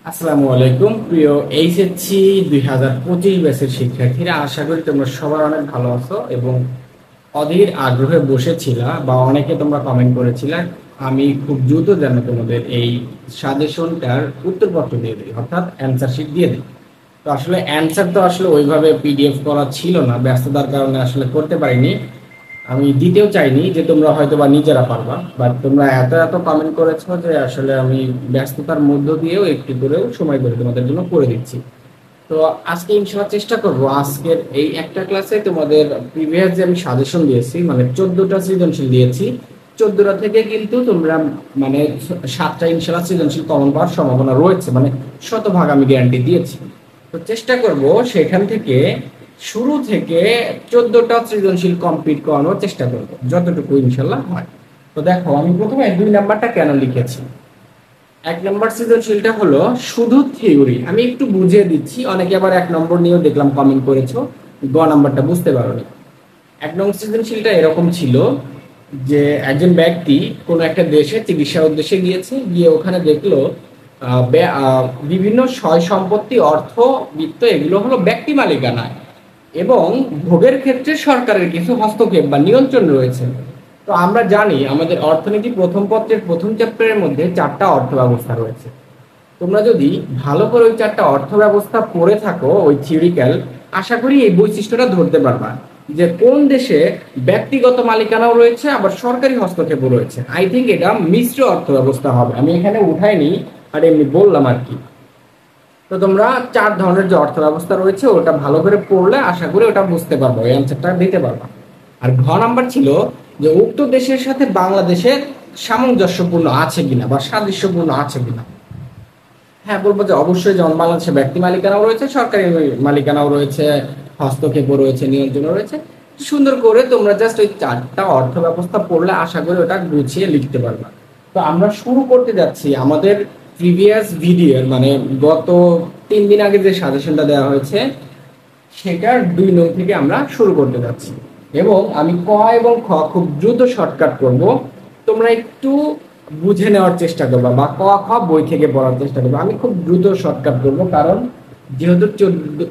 আসসালামু আলাইকুম প্রিয় এইচএসসি 2025 ব্যাচের শিক্ষার্থীরা, আশা করি তোমরা সবাই অনেক ভালো আছো এবং অধীর আগ্রহে বসেছিলা বা অনেকে তোমরা কমেন্ট করেছিলে আমি খুব দ্রুত যেন তোমাদের এই সাজেশনটার উত্তরপত্র দিয়ে দিই, অর্থাৎ অ্যান্সার শিট দিয়ে দিই। তো আসলে অ্যান্সার তো আসলে ওইভাবে পিডিএফ করা ছিল না, ব্যস্ততার কারণে আসলে করতে পারিনি। আমি দিতেও চাইনি যে তোমরা হয়তো বা নিজেরা পারবা, বাট তোমরা এত এত কমেন্ট করেছো যে আসলে আমি ব্যস্ততার মধ্য দিয়েও একটু করেও সময় করে তোমাদের জন্য করে দিচ্ছি। তো আজকে ইনশাআল্লাহ চেষ্টা করব আজকের এই একটা ক্লাসে তোমাদের প্রিভিয়াস যে আমি সাজেশন দিয়েছি, মানে 14টা সৃজনশীল দিয়েছি, 14টা থেকে কিন্তু তোমরা মানে 7টা ইনশাআল্লাহ সৃজনশীল কমন পাওয়ার সম্ভাবনা রয়েছে, মানে শতভাগ আমি গ্যারান্টি দিয়েছি। তো চেষ্টা করব সেখান থেকে শুরু থেকে 14টা সৃজনশীল কমপ্লিট করানোর চেষ্টা করব যতটুকু ইনশাআল্লাহ হয়। তো দেখো, আমি প্রথমে 2 নাম্বারটা কেন লিখেছি। 1 নম্বর সৃজনশীলটা হলো শুধু থিওরি, আমি একটু বুঝিয়ে দিচ্ছি, অনেকে আবার 1 নম্বর নিয়েও দেখলাম কমেন্ট করেছো, নাম্বারটা বুঝতে পারোনি। 1 নম্বর সৃজনশীলটা এরকম ছিল যে একজন ব্যক্তি কোনো একটা দেশে চিকিৎসার উদ্দেশ্যে গিয়েছে, গিয়ে ওখানে দেখলো বিভিন্ন সয় সম্পত্তি, অর্থ, বিত্ত এগুলো হলো ব্যক্তি মালিকানায় এবং ভোগের ক্ষেত্রে সরকারের কিছু হস্তক্ষেপ বা নিয়ন্ত্রণ রয়েছে। তো আমরা জানি আমাদের অর্থনীতি প্রথম পত্রের প্রথম চ্যাপ্টারের মধ্যে 4টা অর্থ ব্যবস্থা রয়েছে। তোমরা যদি ভালো করে ওই 4টা অর্থ ব্যবস্থা পড়ে থাকো ওই থিওরিক্যাল, আশা করি এই বৈশিষ্ট্যটা ধরতে পারবা যে কোন দেশে ব্যক্তিগত মালিকানাও রয়েছে আবার সরকারি হস্তক্ষেপও রয়েছে। আই থিঙ্ক এটা মিশ্র অর্থ ব্যবস্থা হবে, আমি এখানে উঠাইনি আর এমনি বললাম আর কি। তো তোমরা 4 ধরনের যে অর্থ ব্যবস্থা রয়েছে ওটা ভালো করে পড়লে আশা করি ওটা বুঝতে পারবো, এই অ্যান্সারটা দিতে পারবা। আর নাম্বার ছিল যে উক্ত দেশের সাথে বাংলাদেশের সামঞ্জস্যপূর্ণ আছে কিনা বা সাদৃশ্যপূর্ণ আছে কিনা। হ্যাঁ, বলবো যে অবশ্যই, যেমন বাংলাদেশে ব্যক্তি মালিকানাও রয়েছে, সরকারি মালিকানাও রয়েছে, হস্তক্ষেপও রয়েছে, নিয়ন্ত্রণও রয়েছে। সুন্দর করে তোমরা জাস্ট ওই 4টা অর্থ ব্যবস্থা পড়লে আশা করি ওটা গুছিয়ে লিখতে পারবা। তো আমরা শুরু করতে যাচ্ছি আমাদের প্রিভিয়াস ভিডিওর, মানে গত 3 দিন আগে যে সাজেশনটা দেওয়া হয়েছে সেটার 2 নং থেকে আমরা শুরু করতে যাচ্ছি এবং আমি ক এবং খ খুব দ্রুত শর্টকাট করব। তোমরা একটু বুঝে নেওয়ার চেষ্টা করবা বা ক খ বই থেকে পড়ার চেষ্টা করবো। আমি খুব দ্রুত শর্টকাট করব, কারণ যেহেতু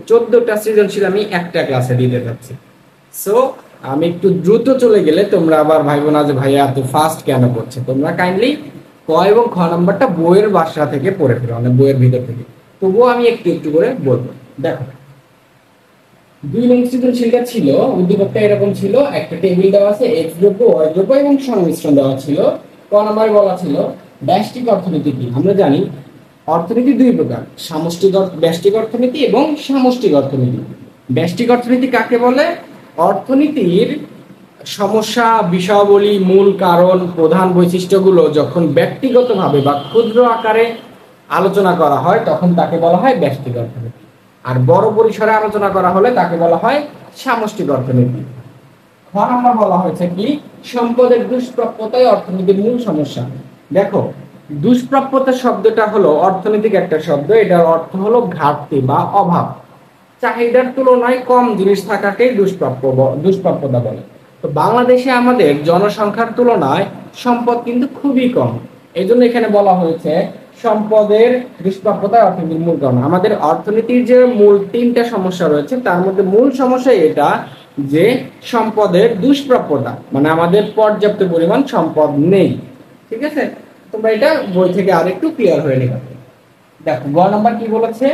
14টা সৃজনশীল আমি একটা ক্লাসে দিতে যাচ্ছি। সো আমি একটু দ্রুত চলে গেলে তোমরা আবার ভাইবো না যে ভাইয়া এত ফাস্ট কেন করছে। তোমরা কাইন্ডলি ক এবং খ নাম্বারটা বইয়ের বাসা থেকে পড়ে ফেলো, মানে বইয়ের ভিতর থেকে। তবুও আমি একটু একটু করে বলবো। দেখো, 2 নং সৃজনশীলটা ছিল, উদ্দীপকটা এরকম ছিল, একটা টেবিল দেওয়া আছে, এক্স দ্রব্য, ওয়াই দ্রব্য এবং সংমিশ্রণ দেওয়া ছিল। ক নম্বরে বলা ছিল ব্যষ্টিক অর্থনীতি কি। আমরা জানি অর্থনীতি 2 প্রকার, ব্যষ্টিক অর্থনীতি এবং সামষ্টিক অর্থনীতি। ব্যষ্টিক অর্থনীতি কাকে বলে? অর্থনীতির সমস্যা, বিষয়াবলী, মূল কারণ, প্রধান বৈশিষ্ট্যগুলো যখন ব্যক্তিগতভাবে বা ক্ষুদ্র আকারে আলোচনা করা হয় তখন তাকে বলা হয় ব্যষ্টিক অর্থনীতি। আর বড় পরিসরে আলোচনা করা হলে তাকে বলা হয় সামষ্টিক অর্থনীতি। খ নম্বর বলা হয়েছে কি, সম্পদের দুষ্প্রাপ্যতাই অর্থনীতির মূল সমস্যা। দেখো, দুষ্প্রাপ্যতা শব্দটা হলো অর্থনৈতিক একটা শব্দ, এটার অর্থ হলো ঘাটতি বা অভাব। চাহিদার তুলনায় কম জিনিস থাকাকেই দুষ্প্রাপ্যতা বলে। তো বাংলাদেশে আমাদের জনসংখ্যার তুলনায় সম্পদ কিন্তু খুবই কম, এই জন্য এখানে বলা হয়েছে সম্পদের দুষ্প্রাপ্যতা অর্থনীতির মূল কারণ। আমাদের অর্থনীতির যে মূল 3টা সমস্যা রয়েছে তার মধ্যে মূল সমস্যা এটা যে সম্পদের দুষ্প্রাপ্যতা, মানে আমাদের পর্যাপ্ত পরিমাণ সম্পদ নেই। ঠিক আছে, তোমরা এটা বই থেকে আরেকটু ক্লিয়ার হয়ে নেবে। দেখো, গ নাম্বার কি বলেছে,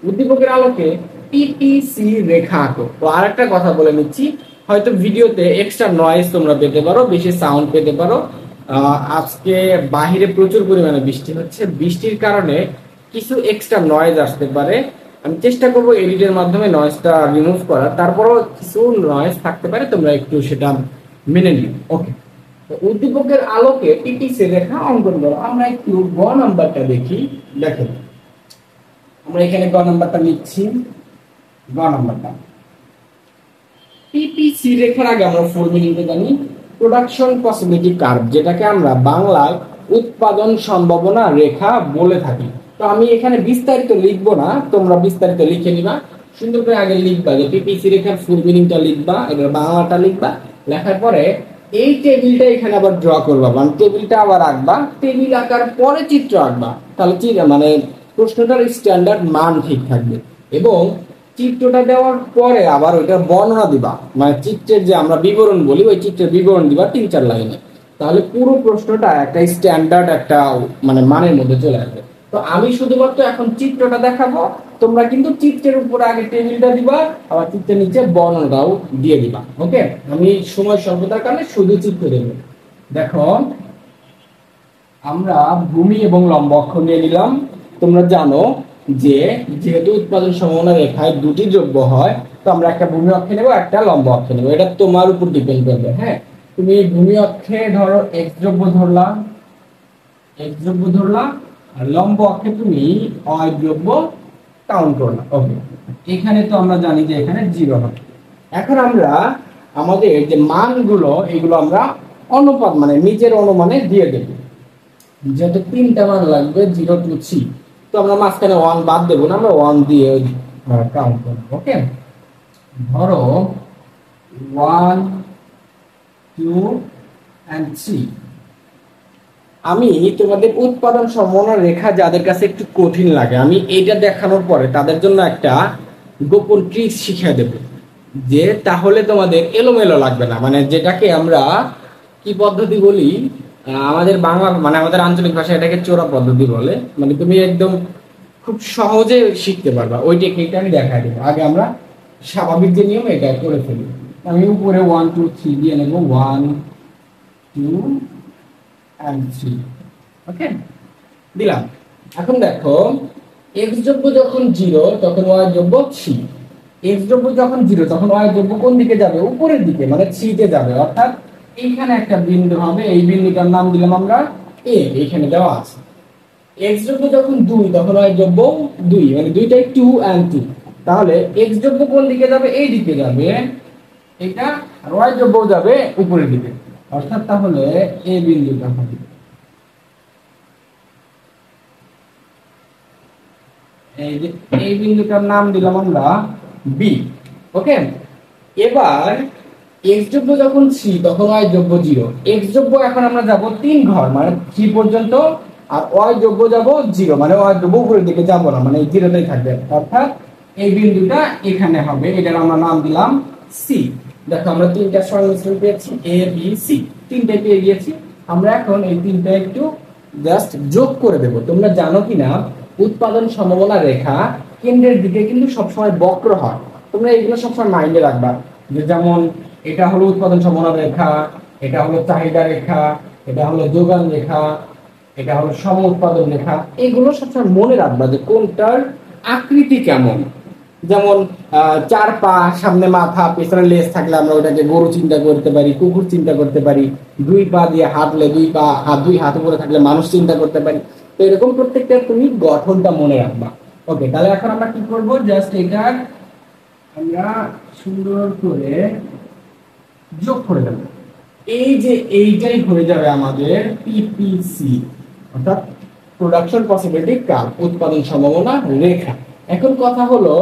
উদ্দীপকের আলোকে পিপিসি রেখা আঁকো। তো আরেকটা কথা বলে নিচ্ছি, হয়তো ভিডিওতে এক্সট্রা নয়েজ তোমরা পেতে পারো, বেশি সাউন্ড পেতে পারো। আজকে বাহিরে প্রচুর পরিমাণে বৃষ্টি হচ্ছে, বৃষ্টির কারণে কিছু এক্সট্রা নয়েজ আসতে পারে। আমি চেষ্টা করবো এডিটের মাধ্যমে নয়েজটা রিমুভ করার, তারপরও কিছু নয়েজ থাকতে পারে, তোমরা একটু সেটা মেনে নিও। ওকে, তো উদ্দীপকের আলোকে পিপিসি রেখা অঙ্কন করো। আমরা একটু গ নাম্বারটা দেখি। দেখেন, আমরা এখানে গ নাম্বারটা লিখছি। গ নাম্বারটা পিপিসি রেখার আগে আমরা ফুল মিনিংটা জানি, প্রোডাকশন পসিবিলিটি কার্ভ, যেটাকে আমরা বাংলায় উৎপাদন সম্ভাবনা রেখা বলে থাকি। তো আমি এখানে বিস্তারিত লিখবো না, তোমরা বিস্তারিত লিখে নিবা। সুন্দর করে আগে লিখবা যে পিপিসি রেখার ফুল মিনিংটা লিখবা, এবার বাংলাটা লিখবা। লেখার পরে এই টেবিলটা এখানে আবার ড্র করবা, মানে টেবিলটা আবার আঁকবা, টেবিল আঁকার পরে চিত্র আঁকবা। তাহলে মানে প্রশ্নটার স্ট্যান্ডার্ড মান ঠিক থাকবে এবং চিত্রটা দেওয়ার পরে আবার ওইটার বর্ণনা দিবা, মানে চিত্রের যে আমরা বিবরণ বলি ওই চিত্রের বিবরণ দিবা 3-4 লাইনে, তাহলে পুরো প্রশ্নটা একটা স্ট্যান্ডার্ড একটা মানে মানের মধ্যে চলে আসবে। তো আমি শুধুমাত্র এখন চিত্রটা দেখাবো, তোমরা কিন্তু চিত্রের উপরে আগে টেবিলটা দিবা, আবার চিত্রের নিচে বর্ণনাটাও দিয়ে দিবা। ওকে, আমি সময় স্বল্পতার কারণে শুধু চিত্র দেব। দেখো আমরা ভূমি এবং লম্ব অক্ষ নিয়ে নিলাম। তোমরা জানো যে যেহেতু উৎপাদন সম্ভাবনা রেখায় দুটি দ্রব্য হয়, তো আমরা একটা ভূমি অক্ষে নেব, একটা লম্ব অক্ষে নেব, এটা তোমার উপর ডিপেন্ড করবে। হ্যাঁ, তুমি ভূমি অক্ষে ধরো এক্স দ্রব্য ধরলা, আর লম্ব অক্ষে তুমি ওয়াই দ্রব্য কাউন্ট করলা। ওকে, এখানে তো আমরা জানি যে এখানে 0 হবে। এখন আমরা আমাদের যে মানগুলো এগুলো আমরা অনুপাত মানে নিজের অনুমানে দিয়ে দেব। যেহেতু 3টা মান লাগবে 0 to 3, তো আমরা মাঝখানে 1 বাদ দেবো না, আমরা 1 দিয়ে কাউন্ট করবো। ওকে, ধরো 1 2 and 3। আমি তোমাদের উৎপাদন সম্ভাবনা রেখা যাদের কাছে একটু কঠিন লাগে, আমি এইটা দেখানোর পরে তাদের জন্য একটা গোপন ট্রিক্স শিখিয়ে দেব, যে তাহলে তোমাদের এলোমেলো লাগবে না। মানে যেটাকে আমরা কি পদ্ধতি বলি, আমাদের বাংলা মানে আমাদের আঞ্চলিক ভাষায় এটাকে চোরা পদ্ধতি বলে, মানে তুমি একদম খুব সহজে শিখতে পারবা। ওই টেকনিকটা আমি দেখাই দেবো। আগে আমরা স্বাভাবিক যে নিয়ম এটা করে ফেলি। আমি উপরে 1 2 3 দিয়ে নেব, 1 2 and 3। ওকে, দিলাম। এখন দেখো এক্স যোগ্য যখন 0 তখন ওয়াই যোগ্য 3, এক্স যোগ্য যখন 0 তখন ওয়াই যোগ্য কোন দিকে যাবে, উপরের দিকে, মানে 3 তে যাবে। অর্থাৎ এইখানে একটা বিন্দু হবে, এই বিন্দুটার নাম দিলাম আমরা এ, এইখানে দেওয়া আছে। এক্স যোগ্য যখন 2 তখন ওয়াই যোগ্য 2, মানে দুইটাই 2 and 2। তাহলে এক্স যোগ্য কোন দিকে যাবে, এই দিকে যাবে এটা, আর ওয়াই যোগ্য যাবে উপরের দিকে। অর্থাৎ তাহলে এই বিন্দুটা হবে, এই যে এই বিন্দুটার নাম দিলাম আমরা বি। ওকে, এবার এক্স যোগ্য যখন 3 তখন ওয়াই যোগ্য 0। এক্স যোগ্য এখন আমরা যাব 3 ঘর মানে 3 পর্যন্ত, আর ওয়াই যোগ্য যাব 0, মানে ওয়াই যোগ্য উপরের দিকে যাব না, মানে এই 0টাই থাকবে। অর্থাৎ এই বিন্দুটা এখানে হবে, এটার আমরা নাম দিলাম সি। দেখো আমরা 3টা সংমিশ্রণ পেয়েছি, এ বি সি, 3টাই পেয়ে গিয়েছি। আমরা এখন এই 3টা একটু জাস্ট যোগ করে দেব। তোমরা জানো কিনা উৎপাদন সম্ভাবনা রেখা কেন্দ্রের দিকে কিন্তু সবসময় বক্র হয়। তোমরা এইগুলো সবসময় মাইন্ডে রাখবা, যে যেমন এটা হলো উৎপাদন সম্ভাবনা রেখা, এটা হলো চাহিদা রেখা, এটা হলো যোগান রেখা, এটা হলো সম উৎপাদন রেখা। এগুলো সবসময় মনে রাখবা যে কোনটার আকৃতি কেমন। যেমন 4 পা, সামনে মাথা, পেছনে লেজ থাকলে আমরা ওটাকে গরু চিন্তা করতে পারি, কুকুর চিন্তা করতে পারি। 2 পা দিয়ে হাঁটলে 2 পা, 2 হাত উপরে থাকলে মানুষ চিন্তা করতে পারি। তো এরকম প্রত্যেকটা তুমি গঠনটা মনে রাখবা। ওকে, তাহলে এখন আমরা কি করব, জাস্ট এটা আমরা সুন্দর করে যোগ করে দেব। এই যে এইটাই হয়ে যাবে আমাদের পিপিসি, অর্থাৎ প্রোডাকশন পসিবিলিটি কার্ভ, উৎপাদন সম্ভাবনা রেখা। এখন কথা হলো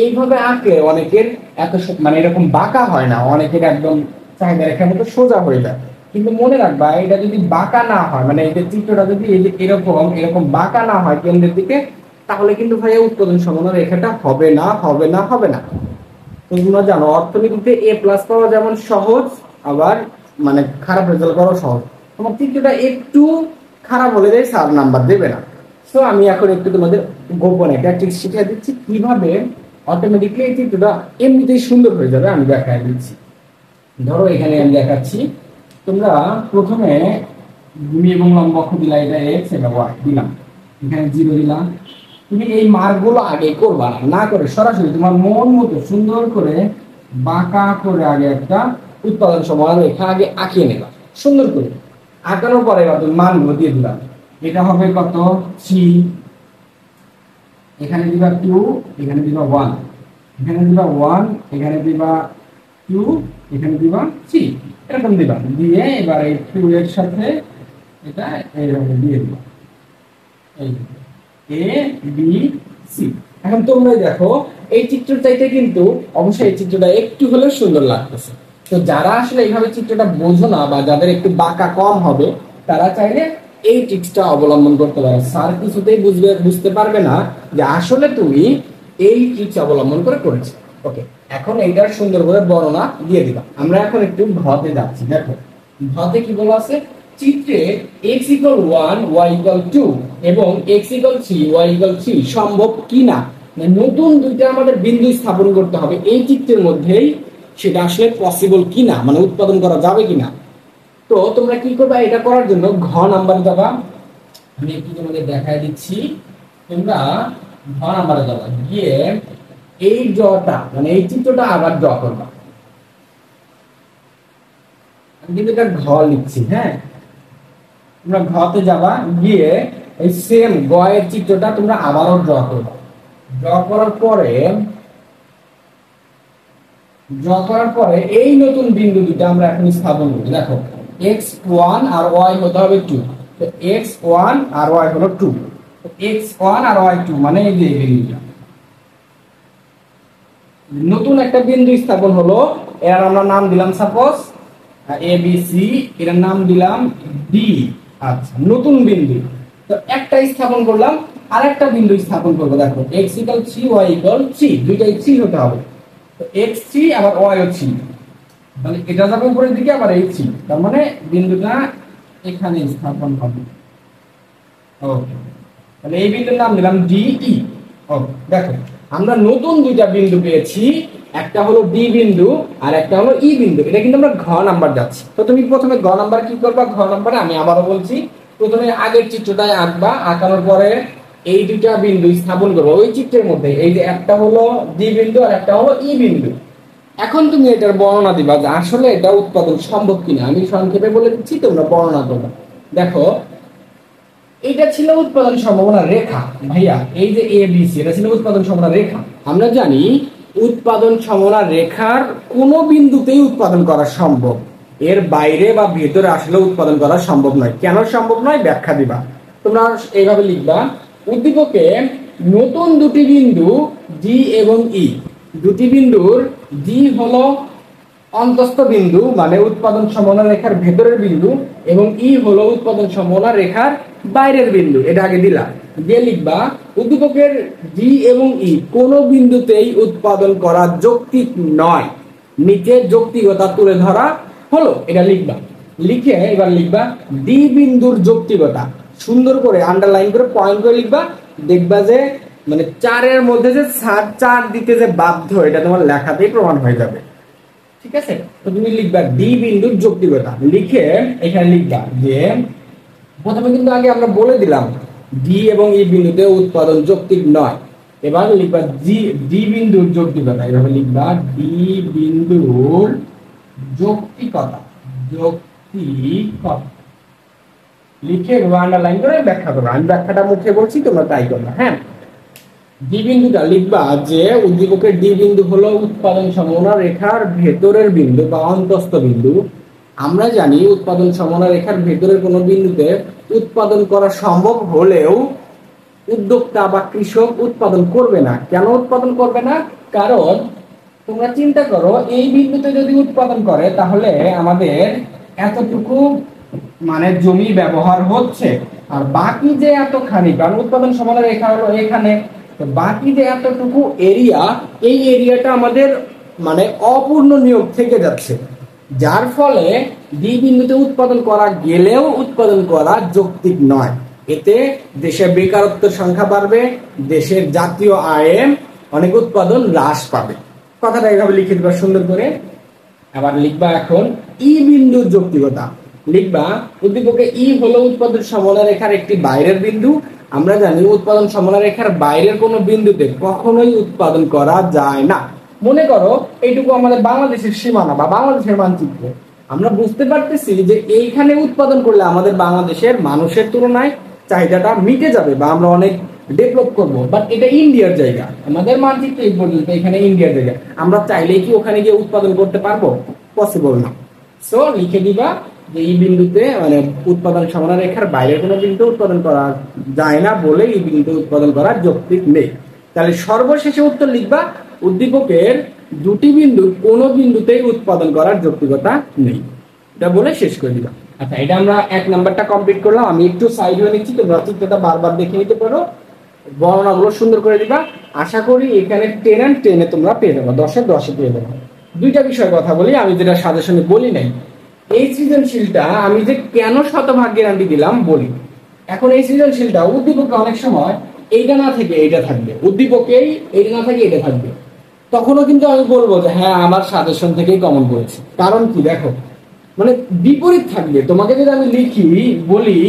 এইভাবে আঁকে অনেকের এত মানে এরকম বাঁকা হয় না, অনেকের একদম চাহিদা রেখার মতো সোজা হয়ে যায়। কিন্তু মনে রাখবা এটা যদি বাঁকা না হয়, মানে এই যে চিত্রটা যদি এই যে এরকম বাঁকা না হয় কেন্দ্রের দিকে, তাহলে কিন্তু ভাই উৎপাদন সম্ভাবনা রেখাটা হবে না, হবে না, হবে না। তোমরা জানো অর্থনীতিতে এ প্লাস পাওয়া যেমন সহজ, আবার মানে খারাপ রেজাল্ট করাও সহজ। তোমার চিত্রটা একটু খারাপ হলে দেয় 4 নাম্বার দেবে না। তো আমি এখন একটু তোমাদের গোপন একটা ট্রিক শিখিয়ে দিচ্ছি, কিভাবে অটোমেটিকলি এই চিত্রটা এমনিতেই সুন্দর হয়ে যাবে। আমি দেখাই দিচ্ছি। ধরো এখানে আমি দেখাচ্ছি, তোমরা প্রথমে ভূমি এবং লম্ব অক্ষ দিলা, এটা এক্স এটা ওয়াই দিলাম, এখানে 0 দিলাম। তুমি এই মার্কগুলো আগে করবা না করে সরাসরি তোমার মন মতো সুন্দর করে বাঁকা করে আগে একটা উৎপাদন সম্ভাবনা রেখা আগে আঁকিয়ে নেবা সুন্দর করে। আঁকানোর পরে তুমি মানগুলো দিয়ে দিলাম। এটা হবে কত 3, এখানে দিবা 2, এখানে দিবা 1, এখানে দিবা 1, এখানে দিবা 2, এখানে দিবা 3, এরকম দিবা। দিয়ে এবার এই 2 এর সাথে এটা এইরকম দিয়ে দিবা, এই এ বি সি। এখন তোমরা দেখো এই চিত্র চাইতে কিন্তু অবশ্যই এই চিত্রটা একটু হলেও সুন্দর লাগতেছে। তো যারা আসলে এইভাবে চিত্রটা বোঝো না বা যাদের একটু বাঁকা কম হবে, তারা চাইলে এই ট্রিক্সটা অবলম্বন করতে পারো। স্যার কিছুতেই বুঝতে পারবে না যে আসলে তুমি এই ট্রিক্স অবলম্বন করে করেছো। ওকে, এখন এইটার সুন্দর করে বর্ণনা দিয়ে দিবা। আমরা এখন একটু ঘতে যাচ্ছি। দেখো ঘতে কি বলা আছে, চিত্রে x = 1 y = 2 এবং x = 3 y = 3 সম্ভব কিনা, মানে নতুন দুইটা আমাদের বিন্দু স্থাপন করতে হবে এই চিত্রের মধ্যেই, সেটা আসলে পসিবল কিনা, মানে উৎপাদন করা যাবে কিনা। তো তোমরা কি করবে, এটা করার জন্য ঘ নাম্বারে যাবা। আমি একটু তোমাদের দেখায় দিচ্ছি। তোমরা ঘ নাম্বারে যাবা, গিয়ে এই ডটা মানে এই চিত্রটা আবার ড্র করবা। আমি কিন্তু এটা ঘ লিখছি, হ্যাঁ। তোমরা ঘতে যাবা, গিয়ে এই সেম গ এর চিত্রটা তোমরা আবারও ড্র করবা। ড্র করার পরে এই নতুন বিন্দু দুটো আমরা এখন স্থাপন করি। দেখো x1 আর y হতে হবে 2, তো x1 আর y হলো 2, তো x1 আর y2 মানে এই যে বিন্দুটা, নতুন একটা বিন্দু স্থাপন হলো। এর আমরা নাম দিলাম সাপোজ a b c, এর নাম দিলাম d। আচ্ছা, নতুন বিন্দু তো একটা স্থাপন করলাম, আরেকটা বিন্দু স্থাপন করব। দেখো x = 3 y = 3, দুইটাই 3 হতে হবে। তো x3 আবার y ও 3, মানে এটা যাবে উপরের দিকে, আবার এই 3, তার মানে বিন্দুটা এখানে স্থাপন হবে। ওকে, তাহলে এই বিন্দুর নাম দিলাম ডি ই। ওকে, দেখো আমরা নতুন দুইটা বিন্দু পেয়েছি, একটা হলো ডি বিন্দু আর একটা হলো ই বিন্দু। এটা কিন্তু আমরা ঘ নাম্বার যাচ্ছি। তো তুমি প্রথমে ঘ নাম্বার কি করবা, ঘ নাম্বারে আমি আবারও বলছি, প্রথমে আগের চিত্রটায় আঁকবা, আঁকানোর পরে এই দুইটা বিন্দু স্থাপন করবো ওই চিত্রের মধ্যে। এই যে একটা হলো ডি বিন্দু আর একটা হলো ই বিন্দু। এখন তুমি এটার বর্ণনা দিবা যে আসলে এটা উৎপাদন সম্ভব কিনা। আমি সংক্ষেপে বলে দিচ্ছি, তোমরা বর্ণনা করবা। দেখো এটা ছিল উৎপাদন সম্ভাবনা রেখা ভাইয়া, এই যে এ বি সি, এটা ছিল উৎপাদন সম্ভাবনা রেখা। আমরা জানি উৎপাদন সম্ভাবনা রেখার কোন বিন্দুতেই উৎপাদন করা সম্ভব, এর বাইরে বা ভেতরে আসলে উৎপাদন করা সম্ভব নয়। কেন সম্ভব নয় ব্যাখ্যা দিবা। তোমরা এইভাবে লিখবা, উদ্দীপকে নতুন দুটি বিন্দু ডি এবং ই, দুটি বিন্দুর ডি হলো অন্তস্থ বিন্দু মানে উৎপাদন সম্ভাবনা রেখার ভেতরের বিন্দু, এবং ই হলো উৎপাদন সম্ভাবনা রেখার বাইরের বিন্দু। এটা আগে দিলা, দিয়ে লিখবা উদ্দীপকের ডি এবং ই কোন বিন্দুতেই উৎপাদন করা যৌক্তিক নয়, নিচে যৌক্তিকতা তুলে ধরা হলো। এটা লিখবা, লিখে এবার লিখবা ডি বিন্দুর যৌক্তিকতা, সুন্দর করে আন্ডারলাইন করে পয়েন্ট করে লিখবা। দেখবা যে মানে 4 এর মধ্যে যে 4 দিতে যে বাধ্য, এটা তোমার লেখাতেই প্রমাণ হয়ে যাবে। ঠিক আছে, তো তুমি লিখবা ডি বিন্দুর যৌক্তিকতা, লিখে এখানে লিখবা যে প্রথমে কিন্তু আগে আমরা বলে দিলাম ডি এবং ই বিন্দুতে উৎপাদন যৌক্তিক নয়। এবার লিখবা ডি বিন্দুর যৌক্তিকতা, এভাবে লিখবা ডি বিন্দুর যৌক্তিকতা, লিখে আন্ডারলাইন করে ব্যাখ্যা করবা। আমি ব্যাখ্যাটা মুখে বলছি, তোমরা তাই করবা। হ্যাঁ, ডি বিন্দুটা লিখবা যে উদ্দীপকের ডি বিন্দু হলো উৎপাদন সম্ভাবনা রেখার ভেতরের বিন্দু বা অন্তস্থ বিন্দু। আমরা জানি উৎপাদন সম্ভাবনা রেখার ভেতরের কোনো বিন্দুতে উৎপাদন করা সম্ভব হলেও উদ্যোক্তা বা কৃষক উৎপাদন করবে না। কেন উৎপাদন করবে না? কারণ তোমরা চিন্তা করো, এই বিন্দুতে যদি উৎপাদন করে তাহলে আমাদের এতটুকু মানে জমি ব্যবহার হচ্ছে, আর বাকি যে এতখানি, কারণ উৎপাদন সম্ভাবনা রেখা হলো এখানে, তো বাকি যে এতটুকু এরিয়া, এই এরিয়াটা আমাদের মানে অপূর্ণ নিয়োগ থেকে যাচ্ছে, যার ফলে ডি বিন্দুতে উৎপাদন করা গেলেও উৎপাদন করা যৌক্তিক নয়। এতে দেশের বেকারত্বের সংখ্যা বাড়বে, দেশের জাতীয় আয়ে অনেক উৎপাদন হ্রাস পাবে। কথাটা এইভাবে লিখে দিবা সুন্দর করে। আবার লিখবা এখন ই বিন্দুর যৌক্তিকতা, লিখবা উদ্দীপকে ই হলো উৎপাদন সম্ভাবনা রেখার একটি বাইরের বিন্দু। আমরা জানি উৎপাদন সম্ভাবনা রেখার বাইরের কোনো বিন্দুতে কখনোই উৎপাদন করা যায় না। মনে করো এইটুকু আমাদের বাংলাদেশের সীমানা বা বাংলাদেশের মানচিত্র, আমরা বুঝতে পারতেছি যে এইখানে উৎপাদন করলে আমাদের বাংলাদেশের মানুষের তুলনায় চাহিদাটা মিটে যাবে বা আমরা অনেক ডেভেলপ করব, বাট এটা ইন্ডিয়ার জায়গা, আমাদের মানচিত্র এই পর্যন্ত, এখানে ইন্ডিয়ার জায়গা। আমরা চাইলেই কি ওখানে গিয়ে উৎপাদন করতে পারবো? পসিবল না। সো লিখে দিবা যে এই বিন্দুতে মানে উৎপাদন সম্ভাবনা রেখার বাইরের কোনো বিন্দু উৎপাদন করা যায় না বলে এই বিন্দু উৎপাদন করার যৌক্তিক নেই। তাহলে সর্বশেষে উত্তর লিখবা উদ্দীপকের দুটি বিন্দুর কোনো বিন্দুতেই উৎপাদন করার যৌক্তিকতা নেই। এটা বলে শেষ করে দিবা। আচ্ছা, এটা আমরা 1 নাম্বারটা কমপ্লিট করলাম। আমি একটু সাইড হয়ে নিচ্ছি, তোমরা চিত্রটা বারবার দেখে নিতে পারো, বর্ণনাগুলো সুন্দর করে দিবা। আশা করি এখানে 10 and 10 তোমরা পেয়ে যাবে, 10 10 পেয়ে যাবে। দুইটা বিষয় কথা বলি, আমি যেটা সাজেশনে বলি নাই। এই সৃজনশীলটা আমি যে কেন শতভাগ গ্যারান্টি দিলাম বলি। এখন এই সৃজনশীলটা উদ্দীপকে অনেক সময় এইটা না থেকে এইটা থাকবে, উদ্দীপকেই এইটা না থেকে এটা থাকবে, তখনও কিন্তু আমি বলবো যে হ্যাঁ আমার সাজেশন থেকেই কমন করেছে। কারণ কি দেখো, মানে বিপরীত থাকবে। তোমাকে যদি আমি লিখি বলি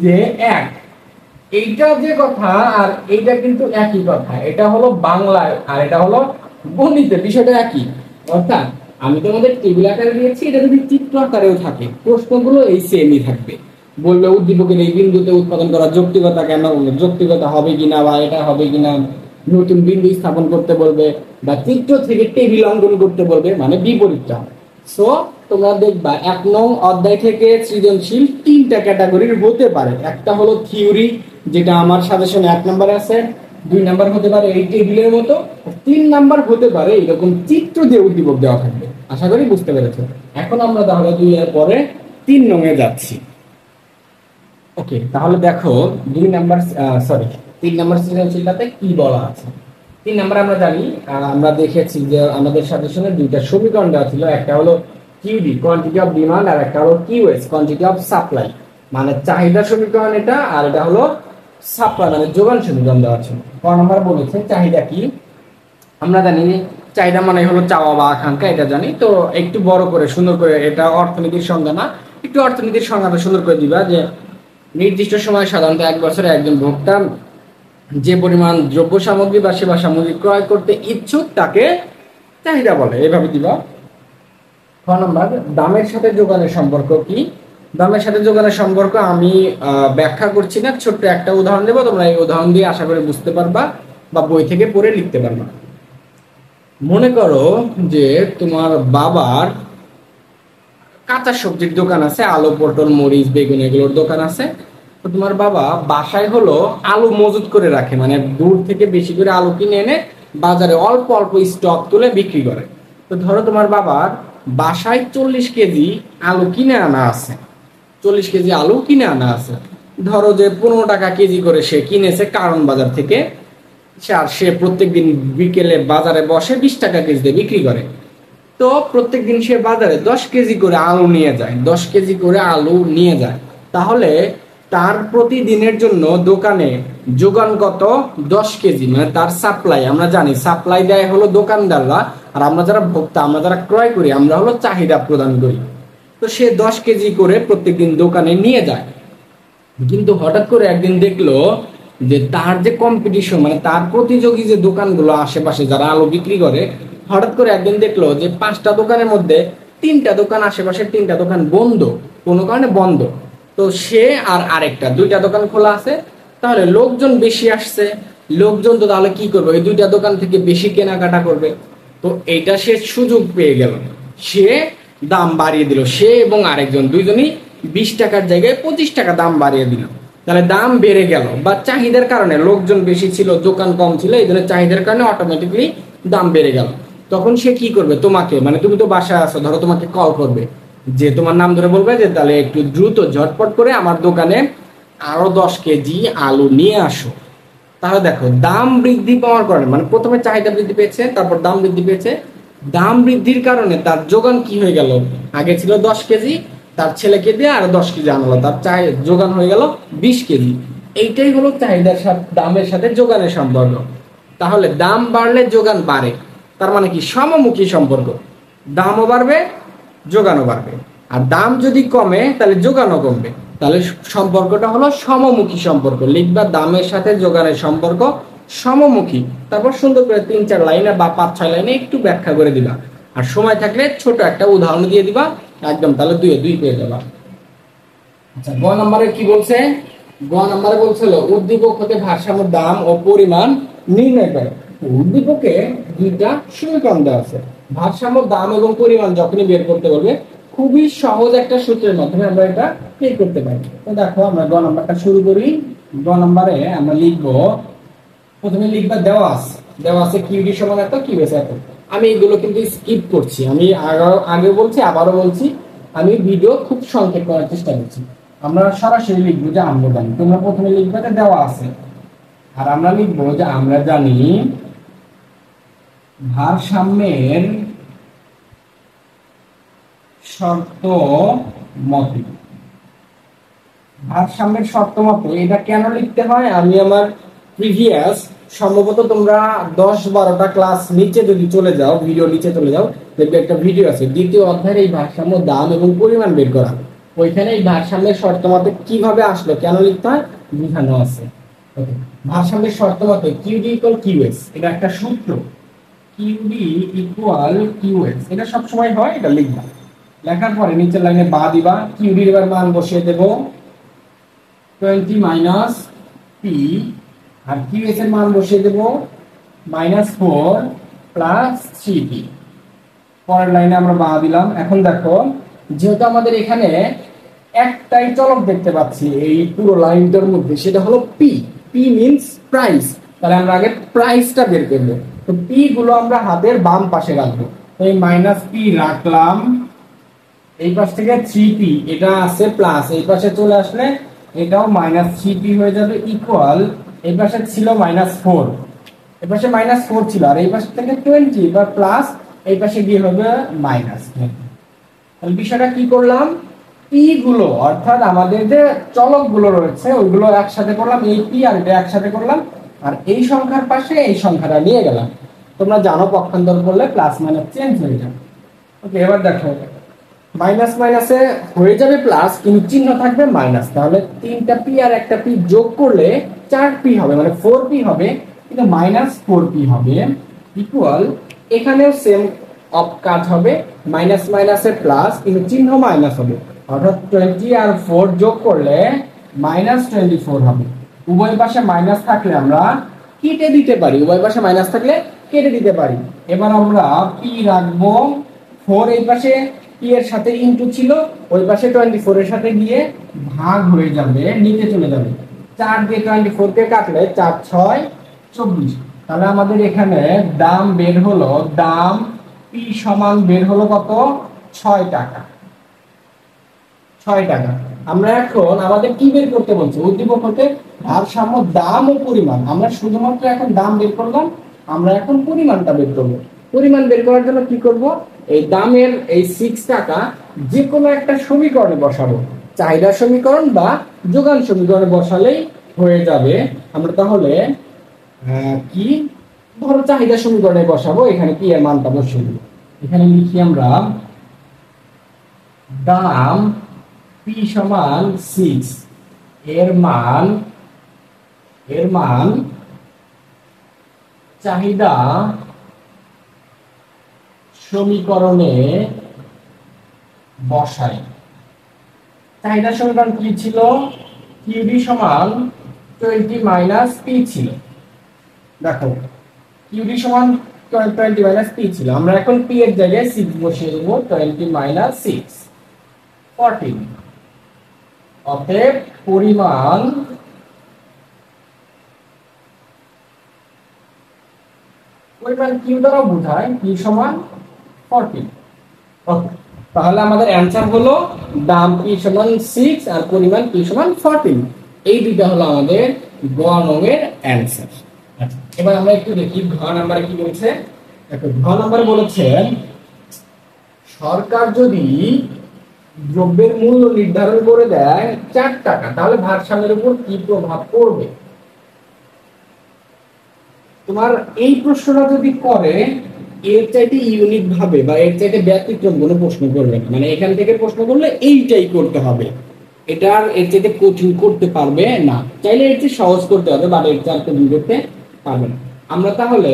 যে এক, এইটা যে কথা আর এইটা কিন্তু একই কথা, এটা হলো বাংলায় আর এটা হলো গণিতে, বিষয়টা একই। অর্থাৎ আমি তোমাদের টেবিল আকারে দিয়েছি, এটা যদি চিত্র আকারেও থাকে প্রশ্নগুলো এই সেমই থাকবে। বলবে উদ্দীপকের এই বিন্দুতে উৎপাদন করা যৌক্তিকতা কেন, যৌক্তিকতা হবে কিনা বা এটা হবে কিনা, নতুন বিন্দু স্থাপন করতে বলবে বা চিত্র থেকে টেবিল অঙ্কন করতে বলবে, মানে বিপরীতটা। সো তোমরা দেখবা 1 নং অধ্যায় থেকে সৃজনশীল 3টা ক্যাটাগরির হতে পারে। একটা হলো থিওরি, যেটা আমার সাজেশনে 1 নম্বরে আছে, 2 নাম্বার হতে পারে এই টেবিলের মতো, 3 নাম্বার হতে পারে এরকম চিত্র দিয়ে উদ্দীপক দেওয়া থাকবে। আশা করি বুঝতে পেরেছো। এখন আমরা তাহলে 2 এর পরে 3 নং এ যাচ্ছি। ওকে, তাহলে দেখো 2 নাম্বার 3 নাম্বার সৃজনশীলটাতে কি বলা আছে। 3 নাম্বার আমরা জানি, আমরা দেখেছি যে আমাদের সাজেশনে 2টা সমীকরণ দেওয়া ছিল, একটা হলো কিউডি কোয়ান্টিটি অফ ডিমান্ড আর একটা হলো কিউএস কোয়ান্টিটি অফ সাপ্লাই, মানে চাহিদা সমীকরণ এটা, আর এটা হলো সাপ্লাই মানে যোগান সমীকরণ দেওয়া ছিল। ক নাম্বার বলেছে চাহিদা কি, আমরা জানি চাহিদা মানে হলো চাওয়া বা আকাঙ্ক্ষা, এটা জানি। তো একটু বড় করে সুন্দর করে, এটা অর্থনীতির সংজ্ঞা না, একটু অর্থনীতির সংজ্ঞাটা সুন্দর করে দিবা যে নির্দিষ্ট সময় সাধারণত 1 বছরে একজন ভোক্তা যে পরিমাণ দ্রব্য সামগ্রী বা সেবা সামগ্রী ক্রয় করতে ইচ্ছুক তাকে চাহিদা বলে, এইভাবে দিবা। খ নম্বর দামের সাথে যোগানের সম্পর্ক কি। দামের সাথে যোগানের সম্পর্ক আমি ব্যাখ্যা করছি না, ছোট্ট একটা উদাহরণ দেবো, তোমরা এই উদাহরণ দিয়ে আশা করি বুঝতে পারবা বা বই থেকে পড়ে লিখতে পারবা। মনে করো যে তোমার বাবার কাঁচা সবজির দোকান আছে, আলু পটল মরিচ বেগুন এগুলোর দোকান আছে। তো তোমার বাবা বাসায় হলো আলু মজুত করে রাখে, মানে দূর থেকে বেশি করে আলু কিনে এনে বাজারে অল্প অল্প স্টক তুলে বিক্রি করে। তো ধরো তোমার বাবার বাসায় 40 কেজি আলু কিনে আনা আছে, 40 কেজি আলু কিনে আনা আছে। ধরো যে 15 টাকা কেজি করে সে কিনেছে কারণ বাজার থেকে, আর সে প্রত্যেকদিন বিকেলে বাজারে বসে 20 টাকা কেজিতে বিক্রি করে। তো প্রত্যেকদিন সে বাজারে 10 কেজি করে আলু নিয়ে যায়, 10 কেজি করে আলু নিয়ে যায়। তাহলে তার প্রতিদিনের জন্য দোকানে যোগান কত, 10 কেজি, মানে তার সাপ্লাই। আমরা জানি সাপ্লাই দেয় হলো দোকানদাররা, আর আমরা যারা ভোক্তা, আমরা যারা ক্রয় করি, আমরা হলো চাহিদা প্রদান করি। তো সে 10 কেজি করে প্রত্যেকদিন দোকানে নিয়ে যায়। কিন্তু হঠাৎ করে একদিন দেখলো যে তার যে কম্পিটিশন, মানে তার প্রতিযোগী যে দোকানগুলো আশেপাশে যারা আলু বিক্রি করে, হঠাৎ করে একদিন দেখলো যে 5টা দোকানের মধ্যে 3টা দোকান, আশেপাশের 3টা দোকান বন্ধ, কোনো কারণে বন্ধ। তো সে আর আরেকটা 2টা দোকান খোলা আছে। তাহলে লোকজন বেশি আসছে, লোকজন তো তাহলে কি করবে, ওই 2টা দোকান থেকে বেশি কেনাকাটা করবে। তো এইটা সে সুযোগ পেয়ে গেল, সে দাম বাড়িয়ে দিল, সে এবং আরেকজন দুইজনই 20 টাকার জায়গায় 25 টাকা দাম বাড়িয়ে দিল। তাহলে দাম বেড়ে গেল, বা চাহিদার কারণে, লোকজন বেশি ছিল দোকান কম ছিল, এই জন্য চাহিদার কারণে অটোমেটিকলি দাম বেড়ে গেল। তখন সে কি করবে, তোমাকে, মানে তুমি তো বাসায় আছো, ধরো তোমাকে কল করবে, যে তোমার নাম ধরে বলবে যে তাহলে একটু দ্রুত ঝটপট করে আমার দোকানে আরো 10 কেজি আলু নিয়ে আসো। তাহলে দেখো দাম বৃদ্ধি পাওয়ার কারণে, মানে প্রথমে চাহিদা বৃদ্ধি পেয়েছে, তারপর দাম বৃদ্ধি পেয়েছে। দাম বৃদ্ধির কারণে তার যোগান কি হয়ে গেল, আগে ছিল 10 কেজি, তার ছেলেকে দিয়ে আরো 10 কেজি আনলো, তার যোগান হয়ে গেল 20 কেজি। এইটাই হলো চাহিদার সাথে দামের সাথে যোগানের সম্পর্ক। তাহলে দাম বাড়লে যোগান বাড়ে, তার মানে কি সমমুখী সম্পর্ক, দামও বাড়বে যোগানও বাড়বে। আর দাম যদি কমে তাহলে যোগানও কমবে, তাহলে সম্পর্কটা হলো সমমুখী সম্পর্ক। লিখবা দামের সাথে যোগানের সম্পর্ক সমমুখী, তারপর সুন্দর করে 3-4 লাইনে বা 5-6 লাইনে একটু ব্যাখ্যা করে দিবা, আর সময় থাকলে ছোট একটা উদাহরণ দিয়ে দিবা, একদম তাহলে 2 পেয়ে যাবা। আচ্ছা, গ নম্বরে কি বলছে, গ নম্বরে বলছিল উদ্দীপক হতে ভারসাম্য দাম ও পরিমাণ নির্ণয় করে। উদ্দীপকে 2টা সমীকরণ দেওয়া আছে, ভারসাম্য দাম এবং পরিমাণ যখনই বের করতে বলবে, খুবই সহজ একটা সূত্রের মাধ্যমে আমরা এটা বের করতে পারি। তো দেখো আমরা গ নম্বরটা শুরু করি। গ নম্বরে আমরা লিখবো, প্রথমে লিখবা দেওয়া আছে কিউডি সমান এত, কিউএস এত। আমি এগুলো কিন্তু স্কিপ করছি, আমি আগে বলছি আবারও বলছি, আমি ভিডিও খুব সংক্ষেপ করার চেষ্টা করছি। আমরা সরাসরি লিখবো যে আমরা জানি, তোমরা প্রথমে লিখবে যে দেওয়া আছে, আর আমরা লিখবো যে আমরা জানি ভারসাম্যের শর্ত মতে। ভারসাম্যের শর্ত মতে এটা কেন লিখতে হয়, আমি আমার প্রিভিয়াস সম্ভবত তোমরা 10-12টা ক্লাস নিচে যদি চলে যাও, ভিডিও নিচে চলে যাও, দেখবে একটা ভিডিও আছে দ্বিতীয় অধ্যায়ের এই ভারসাম্য দাম এবং পরিমাণ বের করা। ওইখানে এই ভারসাম্যের শর্ত মতে কিভাবে আসলো, কেন লিখতে হয় বোঝানো আছে। ওকে, ভারসাম্যের শর্ত মতে কিউডি ইকুয়াল কিউএস, এটা একটা সূত্র। কিউডি ইকুয়াল কিউএস এটা সবসময় হয়, এটা লিখবা। লেখার পরে নিচের লাইনে বা দিবা, কিউডির এবার মান বসিয়ে দেব 20 মাইনাস পি, আর কিউএস এর মান বসিয়ে দেব -4 প্লাস 3p। পরের লাইনে আমরা বা দিলাম। এখন দেখো, যেহেতু আমাদের এখানে একটাই চলক দেখতে পাচ্ছি এই পুরো লাইনটার মধ্যে, সেটা হলো পি। পি মিন্স প্রাইস, তাহলে আমরা আগে প্রাইসটা বের করব। তো পি গুলো আমরা হাতের বাম পাশে রাখবো। তো এই -p রাখলাম, এই পাশ থেকে 3p এটা আছে প্লাস, এই পাশে চলে আসলে এটাও -3p হয়ে যাবে, ইকুয়াল এই পাশে ছিল -4, এই পাশে -4 ছিল, আর এই পাশ থেকে 20 বা প্লাস এই পাশে গিয়ে হবে মাইনাস। তাহলে বিষয়টা কি করলাম, পি গুলো অর্থাৎ আমাদের যে চলক গুলো রয়েছে ওইগুলো একসাথে করলাম, এই পি আর এটা একসাথে করলাম, আর এই সংখ্যার পাশে এই সংখ্যাটা নিয়ে গেলাম। তোমরা জানো পক্ষান্তর করলে প্লাস মাইনাস চেঞ্জ হয়ে যাবে। ওকে, এবার দেখো মাইনাস মাইনাসে হয়ে যাবে প্লাস, কিন্তু চিহ্ন থাকবে মাইনাস। তাহলে 3টা পি আর একটা পি যোগ করলে 4p হবে, মানে 4p হবে, কিন্তু -4p হবে, ইকুয়াল এখানেও সেম অফ কাজ হবে, মাইনাস মাইনাসে প্লাস, কিন্তু চিহ্ন মাইনাস হবে, অর্থাৎ 20 আর 4 যোগ করলে -24 হবে। উভয় পাশে মাইনাস থাকলে আমরা কেটে দিতে পারি, উভয় পাশে মাইনাস থাকলে কেটে দিতে পারি। এবার আমরা পি রাখবো 4, এই পাশে পি এর সাথে ইনটু ছিল, ওই পাশে 24 এর সাথে গিয়ে ভাগ হয়ে যাবে, নিচে চলে যাবে। 4 দিয়ে 24 কে কাটলে 4 6 24। তাহলে আমাদের এখানে দাম বের হলো, দাম পি সমান বের হলো কত, 6 টাকা। 6 টাকা। আমরা এখন আমাদের কি বের করতে বলছে, উদ্দীপক হতে ভারসাম্য দাম ও পরিমাণ। আমরা শুধুমাত্র এখন দাম বের করলাম, আমরা এখন পরিমাণটা বের করব। পরিমাণ বের করার জন্য কি করব, এই দামের এই 6 টাকা যে কোনো একটা সমীকরণে বসাবো, চাহিদা সমীকরণ বা যোগান সমীকরণে বসালেই হয়ে যাবে। আমরা তাহলে কি ধরো চাহিদা সমীকরণে বসাবো, এখানে কি এর মানটা বসিয়ে দেব। এখানে লিখি আমরা দাম p সমান 6, এর মান চাহিদা সমীকরণে বসাই। চাহিদা সমীকরণ কি ছিল, কিউডি সমান 20 মাইনাস পি ছিল। দেখো কিউডি সমান 20 মাইনাস পি ছিল, আমরা এখন পি এর জায়গায় 6 বসিয়ে দেবো, 20 মাইনাস 6 14। অতএব পরিমাণ কিউ দ্বারা বোঝায় পি সমান 14। ওকে, তাহলে আমাদের অ্যানসার হলো দাম পি সমান 6 আর পরিমাণ পি সমান 14। এই দুইটা হলো আমাদের গ নংয়ের অ্যানসার। আচ্ছা, এবার আমরা একটু দেখি ঘ নাম্বারে কি বলছে। দেখো ঘ নাম্বার বলেছে, সরকার যদি দ্রব্যের মূল্য নির্ধারণ করে দেয় 4 টাকা, তাহলে ভারসাম্যের উপর কি প্রভাব পড়বে। তোমার এই প্রশ্নটা যদি করে, এর চাইতে ইউনিক ভাবে বা এর চাইতে ব্যতিক্রম কোনো প্রশ্ন করবে না, মানে এখান থেকে প্রশ্ন করলে এইটাই করতে হবে, এটা আর এর চাইতে কঠিন করতে পারবে না। চাইলে এর চেয়ে সহজ করতে হবে, বাট এর চাইতে কঠিন করতে পারবে না। আমরা তাহলে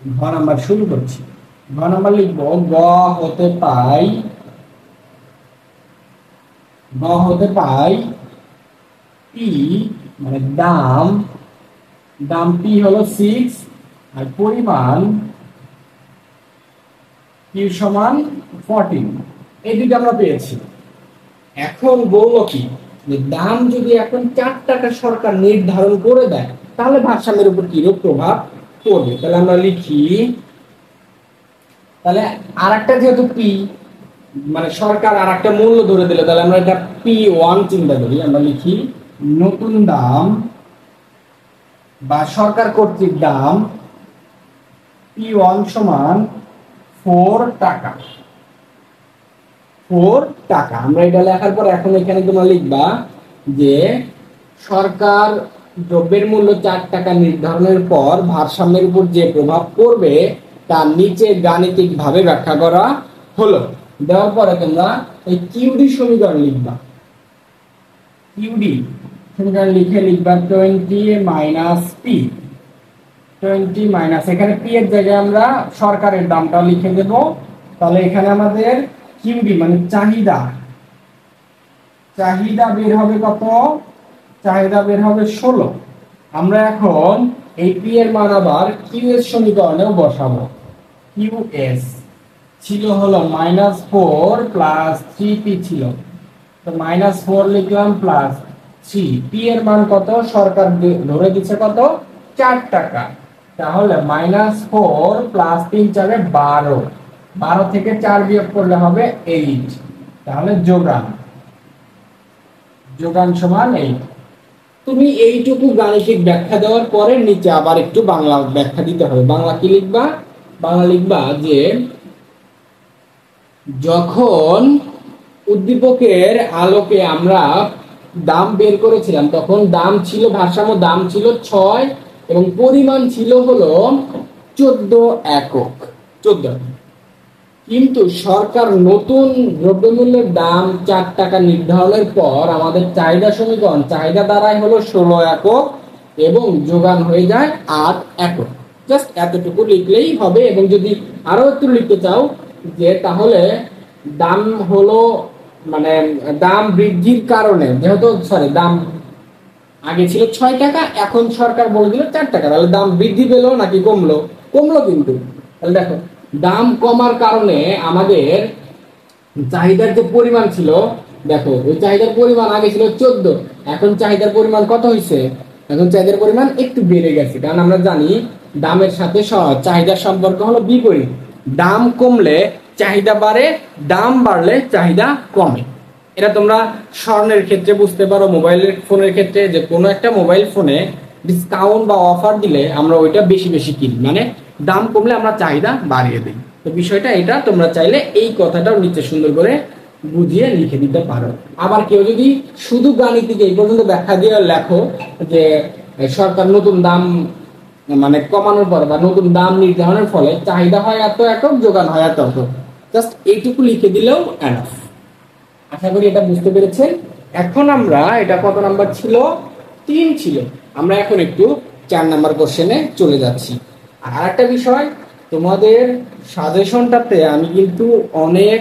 ঘ নাম্বার শুরু করছি। ঘ নাম্বার লিখবো গ হতে পাই পি, মানে দাম পি হলো 6 আর পরিমাণ পি সমান 14। এই দুটো আমরা পেয়েছি। এখন বললো কি, যে দাম যদি এখন 4 টাকা সরকার নির্ধারণ করে দেয়, তাহলে ভারসাম্যের উপর কিরূপ প্রভাব পড়বে। তাহলে আমরা লিখি, তাহলে আরেকটা যেহেতু পি, মানে সরকার আর একটা মূল্য ধরে দিল, তাহলে আমরা এটা P1 চিন্তা করি, আমরা লিখি নতুন দাম বা সরকার কর্তৃক দাম P1 সমান 4 টাকা। 4 টাকা। আমরা এটা লেখার পর এখন এখানে তোমরা লিখবা যে সরকার দ্রব্যের মূল্য 4 টাকা নির্ধারণের পর ভারসাম্যের উপর যে প্রভাব পড়বে তার নিচে গাণিতিক ভাবে ব্যাখ্যা করা হলো। দেওয়ার পরে তোমরা এই কিউডি সমীকরণ লিখবা। কিউডি সমীকরণ লিখবা 20 মাইনাস পি। 20 মাইনাস, এখানে পি এর জায়গায় আমরা সরকারের দামটা লিখে দেব। তাহলে এখানে আমাদের কিউডি মানে চাহিদা, চাহিদা বের হবে কত? চাহিদা বের হবে 16। আমরা এখন এই পি এর মান আবার কিউ এস সমীকরণেও বসাবো। কিউ এস ছিল হলো -4 প্লাস 3p ছিল, তো -4 লিখলাম প্লাস 3। পি এর মান কত? সরকার ধরে দিচ্ছে কত? 4 টাকা। তাহলে -4 প্লাস 3 যাবে 12, 12 থেকে 4 বিয়োগ করলে হবে 8। তাহলে যোগান, যোগান সমান 8। তুমি এইটুকু গাণিতিক ব্যাখ্যা দেওয়ার পরে নিচে আবার একটু বাংলা ব্যাখ্যা দিতে হবে। বাংলা কি লিখবা? বাংলা লিখবা যে যখন উদ্দীপকের আলোকে আমরা দাম বের করেছিলাম তখন দাম ছিল, ভারসাম্য দাম ছিল 6 এবং পরিমাণ ছিল হলো 14 একক, 14। কিন্তু সরকার নতুন দ্রব্যমূল্যের দাম 4 টাকা নির্ধারণের পর আমাদের চাহিদা সমীকরণ, চাহিদা দাঁড়ায় হলো 16 একক এবং যোগান হয়ে যায় 8 একক। জাস্ট এতটুকু লিখলেই হবে। এবং যদি আরো একটু লিখতে চাও যে তাহলে দাম হলো মানে দাম বৃদ্ধির কারণে, যেহেতু দাম আগে ছিল 6 টাকা, এখন সরকার বলে দিল 4 টাকা, তাহলে দাম বৃদ্ধি পেলো নাকি কমলো? কমলো। কিন্তু তাহলে দেখো দাম কমার কারণে আমাদের চাহিদার যে পরিমাণ ছিল, দেখো ওই চাহিদার পরিমাণ আগে ছিল 14, এখন চাহিদার পরিমাণ কত হয়েছে? এখন চাহিদার পরিমাণ একটু বেড়ে গেছে, কারণ আমরা জানি দামের সাথে চাহিদার সম্পর্ক হলো বিপরীত। দাম কমলে চাহিদা বাড়ে, দাম বাড়লে চাহিদা কমে। এটা তোমরা স্বর্ণের ক্ষেত্রে বুঝতে পারো, মোবাইলের ফোনের ক্ষেত্রে যে কোনো একটা মোবাইল ফোনে ডিসকাউন্ট বা অফার দিলে আমরা ওইটা বেশি বেশি কিনি, মানে দাম কমলে আমরা চাহিদা বাড়িয়ে দিই। তো বিষয়টা এটা, তোমরা চাইলে এই কথাটাও নিচে সুন্দর করে বুঝিয়ে লিখে দিতে পারো। আবার কেউ যদি শুধু গাণিতিক এই পর্যন্ত ব্যাখ্যা দিয়ে লেখো যে সরকার নতুন দাম মানে কমানোর পর বা নতুন দাম নির্ধারণের ফলে চাহিদা হয় এত একক, যোগান হয় এত একক, জাস্ট এইটুকু লিখে দিলেও এনাফ। আশা করি এটা বুঝতে পেরেছেন। এখন আমরা, এটা কত নাম্বার ছিল? 3 ছিল। আমরা এখন একটু 4 নাম্বার কোশ্চেনে চলে যাচ্ছি। আর একটা বিষয়, তোমাদের সাজেশনটাতে আমি কিন্তু অনেক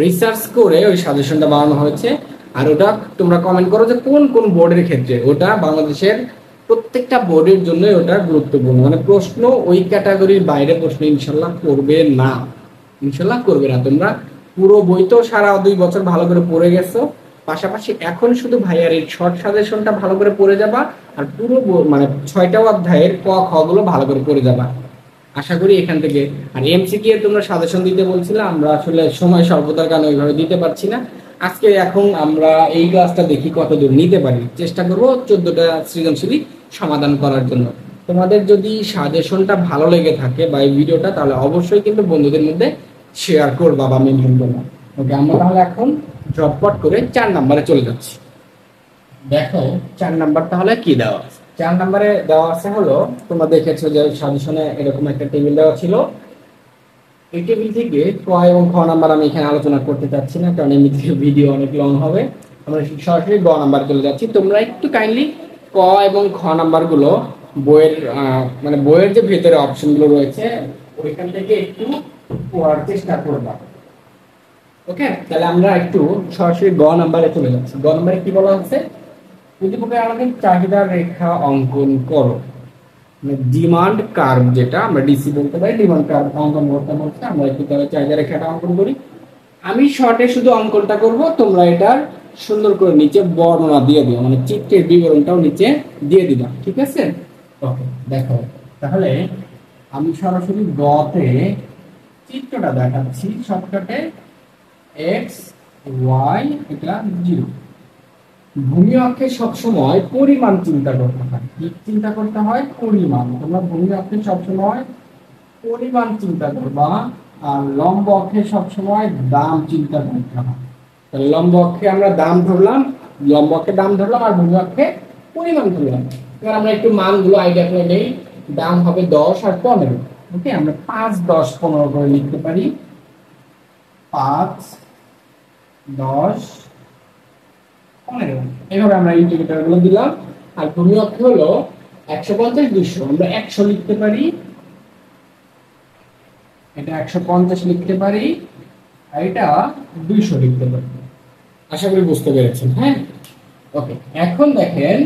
রিসার্চ করে ওই সাজেশনটা বানানো হয়েছে। আর ওটা তোমরা কমেন্ট করো যে কোন কোন বোর্ডের ক্ষেত্রে, ওটা বাংলাদেশের প্রত্যেকটা বোর্ডের জন্য ওটা গুরুত্বপূর্ণ। মানে প্রশ্ন ওই ক্যাটাগরির বাইরে প্রশ্ন ইনশাল্লাহ করবে না, ইনশাল্লাহ করবে না। তোমরা পুরো বই তো সারা 2 বছর ভালো করে পড়ে গেছো, পাশাপাশি এখন শুধু ভাইয়ার এই শর্ট সাজেশনটা ভালো করে পড়ে যাবা, আর পুরো মানে 6টা অধ্যায়ের ক খ গুলো ভালো করে পড়ে যাবা। আশা করি এখান থেকে। আর এমসিকিউ এর তোমরা সাজেশন দিতে বলছিলে, আমরা আসলে সময় স্বল্পতার কারণে ওইভাবে দিতে পারছি না। আজকে এখন আমরা এই ক্লাসটা দেখি কতদূর নিতে পারি, চেষ্টা করব 14টা সৃজনশীল সমাধান করার জন্য। তোমাদের যদি সাজেশনটা ভালো লেগে থাকে বা এই ভিডিওটা, তাহলে অবশ্যই কিন্তু বন্ধুদের মধ্যে শেয়ার করবা বা মেনশন করবা। ওকে, আমরা তাহলে এখন ঝটপট করে 4 নম্বরে চলে যাচ্ছি। দেখো 4 নাম্বার তাহলে কি দেওয়া আছে? 4 নম্বরে দেওয়া আছে হলো, তোমরা দেখেছো যে সাজেশনে এরকম একটা টেবিল দেওয়া ছিল। এই টেবিল থেকে ক এবং খ নাম্বার আমি এখানে আলোচনা করতে চাচ্ছি না, কারণ এমনিতে ভিডিও অনেক লং হবে। আমরা সরাসরি গ নাম্বার চলে যাচ্ছি। তোমরা একটু কাইন্ডলি ক এবং খ নাম্বারগুলো বইয়ের মানে বইয়ের যে ভেতরে অপশনগুলো রয়েছে ওইখান থেকে একটু পড়ার চেষ্টা করবা। ওকে, তাহলে আমরা একটু সরাসরি গ নাম্বারে চলে যাচ্ছি। গ নাম্বারে কি বলা হচ্ছে? উদ্দীপকের আমাদের চাহিদা রেখা অঙ্কন করো, মানে ডিমান্ড কার্ভ, যেটা আমরা ডিসি বলতে পারি, ডিমান্ড কার্ভ অঙ্কন করতে বলছে। আমরা একটু তাহলে চাহিদা রেখাটা অঙ্কন করি। আমি শর্টে শুধু অঙ্কনটা করব, তোমরা এটার সুন্দর করে নিচে বর্ণনা দিয়ে দিও, মানে চিত্রের বিবরণটাও নিচে দিয়ে দিবা, ঠিক আছে? ওকে, দেখো তাহলে আমি সরাসরি গতে চিত্রটা দেখাচ্ছি শর্টকাটে। এক্স ওয়াই এটা 0। ভূমি অক্ষে সবসময় পরিমাণ চিন্তা করতে হয়। কি চিন্তা করতে হয়? পরিমাণ। তোমরা ভূমি অক্ষে সবসময় পরিমাণ চিন্তা করবা, আর লম্ব অক্ষে সবসময় দাম চিন্তা করতে হয়। তাহলে লম্ব অক্ষে আমরা দাম ধরলাম, লম্ব অক্ষে দাম ধরলাম, আর ভূমি অক্ষে পরিমাণ ধরলাম। এবার আমরা একটু মানগুলো আইডিয়া করে নেই। দাম হবে 10 আর 15। ওকে, আমরা 5, 10, 15 করে লিখতে পারি। 5, 10, 15 এইভাবে আমরা ইন্ডিকেটর গুলো দিলাম। আর ভূমি অক্ষে হলো 150, 200। আমরা 100 লিখতে পারি, এটা 150 লিখতে পারি, আর এটা 200 লিখতে পারি। আশা করি বুঝতে পেরেছেন। হ্যাঁ, ওকে। এখন দেখেন,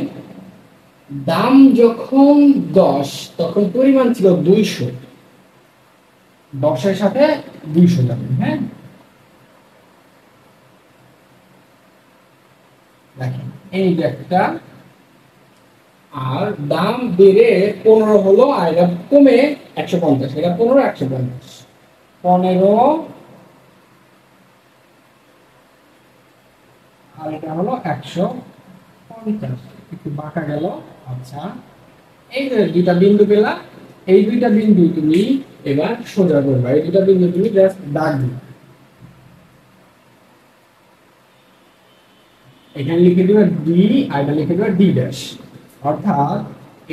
দাম যখন 10 তখন পরিমাণ ছিল 200। 10 এর সাথে 200 যাবে। হ্যাঁ, দেখেন এই যে একটা, আর দাম বেড়ে 15 হলো, আর এটা কমে 150। এটা 15, 150, 15, আর এটা হলো 150। একটু বাঁকা গেল। আচ্ছা, এই যে দুইটা বিন্দু পেলা, এই দুইটা বিন্দু তুমি এবার সোজা করবা। এই দুইটা বিন্দু তুমি জাস্ট দাগ দিবা, এখানে লিখে দিবা ডি, আর এটা লিখে দিবা ডি ড্যাশ। অর্থাৎ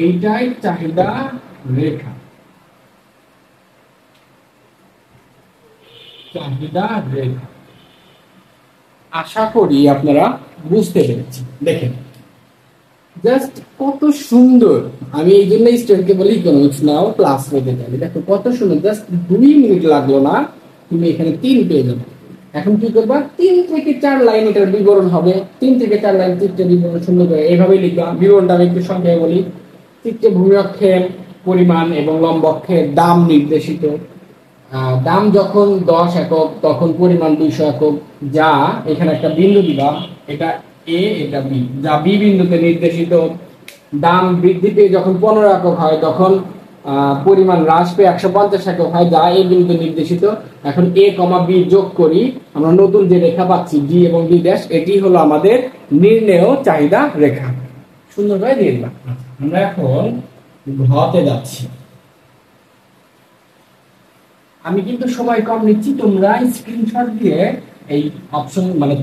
এইটাই চাহিদা রেখা। চাহিদা রেখা। আশা করি আপনারা বুঝতে পেরেছেন। দেখেন জাস্ট কত সুন্দর। আমি এই জন্য স্টুডেন্টকে বলি ইকোনমিক্স নাও, ক্লাস পেতে যাবে। দেখো কত সুন্দর, জাস্ট 2 মিনিট লাগলো না, তুমি এখানে 3 পেয়ে যাবে। এখন কি করবা? 3 থেকে 4 লাইন এটার বিবরণ হবে। 3 থেকে 4 লাইন চিত্রের বিবরণ সুন্দর করে এইভাবেই লিখবা। বিবরণটা আমি একটু সংক্ষেপে বলি। চিত্রে ভূমি অক্ষের পরিমাণ এবং লম্ব অক্ষের দাম নির্দেশিত। দাম যখন 10 একক তখন পরিমাণ 200 একক। যা এখানে একটা বিন্দু দিবা, এটা এ, এটা বি, যা বি বিন্দুতে নির্দেশিত। দাম বৃদ্ধি পেয়ে যখন 15 একক হয় তখন পরিমাণ হ্রাস পেয়ে 150 একক হয়, যা এ বিন্দুতে নির্দেশিত। এখন এ কমা বি যোগ করি, আমরা নতুন যে রেখা পাচ্ছি ডি এবং ডি ড্যাশ, এটি হলো আমাদের নির্ণেয় চাহিদা রেখা। সুন্দর করে দিয়ে দিলাম। আমরা এখন ঘতে যাচ্ছি। আমি কিন্তু সময় কম নিচ্ছি, তোমরা স্ক্রিনশট দিয়ে এই অপশন মানে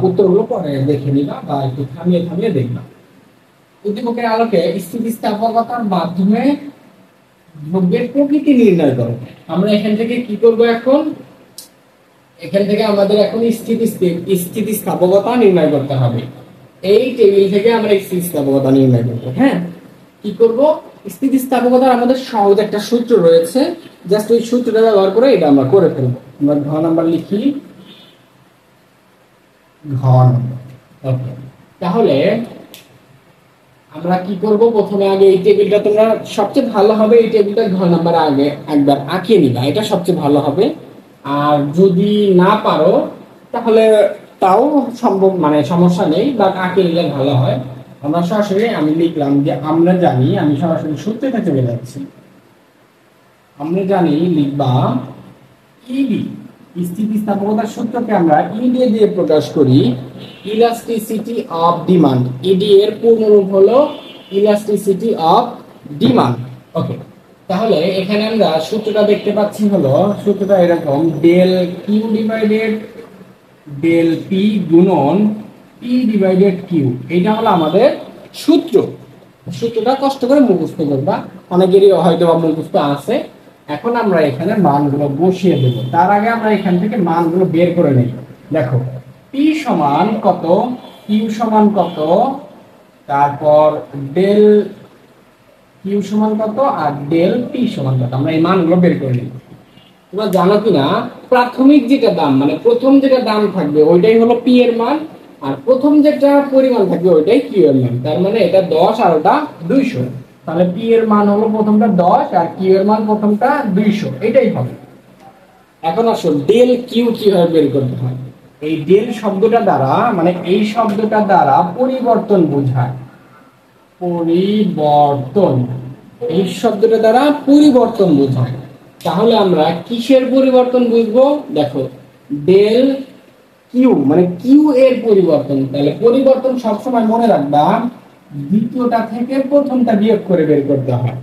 উত্তরগুলো পরে দেখে নিবা, বা একটু থামিয়ে থামিয়ে দেখবা। উদ্দীপকের আলোকে স্থিতিস্থাপকতার মাধ্যমে দ্রব্যের প্রকৃতি নির্ণয় করো। আমরা এখান থেকে কি করব? এখন এখান থেকে আমাদের এখন স্থিতিস্থাপকতা নির্ণয় করতে হবে। এই টেবিল থেকে আমরা স্থিতিস্থাপকতা নির্ণয় করব। হ্যাঁ, কি করব? স্থিতিস্থাপকতার আমাদের সহজ একটা সূত্র রয়েছে, জাস্ট ওই সূত্রটা ব্যবহার করে এটা আমরা করে ফেলবো। আমরা ঘ নাম্বার লিখি, ঘ নাম্বার। ওকে, তাহলে আমরা কি করব? প্রথমে আগে এই টেবিলটা, তোমরা সবচেয়ে ভালো হবে এই টেবিলটা ঘ নাম্বার আগে একবার আঁকিয়ে নিবা, এটা সবচেয়ে ভালো হবে। আর যদি না পারো তাহলে তাও সম্ভব, মানে সমস্যা নেই, বাট আঁকিয়ে নিলে ভালো হয়। আমরা সরাসরি, আমি লিখলাম যে আমরা জানি, আমি সরাসরি সূত্রটা চলে যাচ্ছি। আমরা জানি, লিখবা ইডি, স্থিতিস্থাপকতার সূত্রকে আমরা ইডি দিয়ে প্রকাশ করি, ইলাস্টিসিটি অফ ডিমান্ড। ইডি এর পূর্ণরূপ হলো ইলাস্টিসিটি অফ ডিমান্ড। ওকে, তাহলে এখানে আমরা সূত্রটা দেখতে পাচ্ছি, হলো সূত্রটা এরকম, del q divided del p গুণন পি ডিভাইডেড কিউ। এটা হলো আমাদের সূত্র। সূত্রটা কষ্ট করে মুখস্থ করবা, অনেকেরই হয়তো মুখস্থ আছে। এখন আমরা এখানে মানগুলো বসিয়ে দেব। তার আগে আমরা এখান থেকে মানগুলো বের করে নেই। দেখো পি সমান কত, কিউ সমান কত, তারপর ডেল কিউ সমান কত, আর ডেল পি সমান কত, আমরা এই মানগুলো বের করে নিই। তোমরা জানো কিনা, প্রাথমিক যেটা দাম, মানে প্রথম যেটা দাম থাকবে ওইটাই হলো পি এর মান, আর প্রথম যেটা পরিমাণ থাকবে ওইটাই কিউ এর মান। তার মানে এটা 10 আর ওটা 200। তাহলে পি এর মান হলো প্রথমটা 10 আর কিউ এর মান প্রথমটা 200, এটাই হবে। এখন আসো ডেল কিউ কিভাবে বের করতে হয়। এই ডেল শব্দটা দ্বারা, মানে এই শব্দটা দ্বারা পরিবর্তন বোঝায়। পরিবর্তন, এই শব্দটা দ্বারা পরিবর্তন বোঝায়। তাহলে আমরা কিসের পরিবর্তন বুঝবো? দেখো ডেল কিউ মানে কিউ এর পরিবর্তন, তাহলে পরিবর্তন সবসময় মনে রাখবা দ্বিতীয়টা থেকে প্রথমটা বিয়োগ করে বের করতে হয়।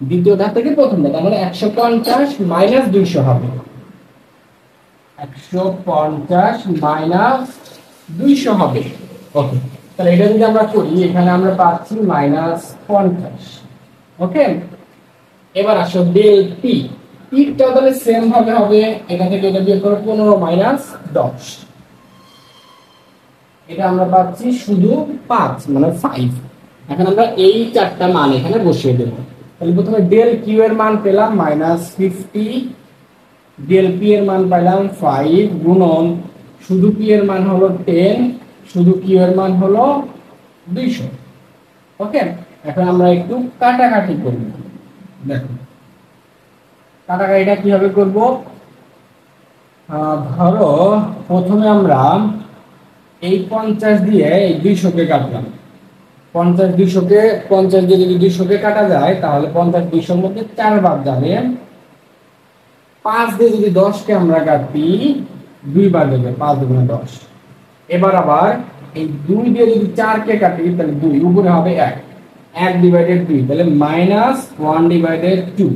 দ্বিতীয়টা থেকে প্রথমটা, তার মানে 150 মাইনাস 200 হবে। 150 মাইনাস 200 হবে। ওকে, তাহলে এটা যদি আমরা করি, এখানে আমরা পাচ্ছি -50। ওকে, এবার আসো ডেল পি। পিটা তাহলে সেম ভাবে হবে, এখান থেকে এটা বিয়োগ করে 15 মাইনাস 10, এটা আমরা পাচ্ছি শুধু 5 মানে 5। এখন আমরা এই চারটা মান এখানে বসিয়ে দেব। তাহলে প্রথমে ডেল কিউ এর মান পেলাম -50, ডেল পি এর মান পেলাম 5 গুণন শুধু পি এর মান হলো 10, শুধু কিউ এর মান হলো 200। ওকে, এখন আমরা একটু কাটাকাটি করব। দেখো কাটাকাটিটা কিভাবে করব, ধরো প্রথমে আমরা এই 50 দিয়ে এই 200 কে কাটলাম। 50 200 কে 50 দিয়ে যদি 200 কে কাটা যায় তাহলে 50 200 মধ্যে 4 বাদ যাবে। 5 দিয়ে যদি 10 কে আমরা কাটি 2 বাদ যাবে, 5 দুগুণে 10। এবার আবার এই 2 দিয়ে যদি 4 কে কাটি তাহলে 2 উপরে হবে 1, 1 ডিভাইডেড 2 তাহলে -1 ডিভাইডেড 2।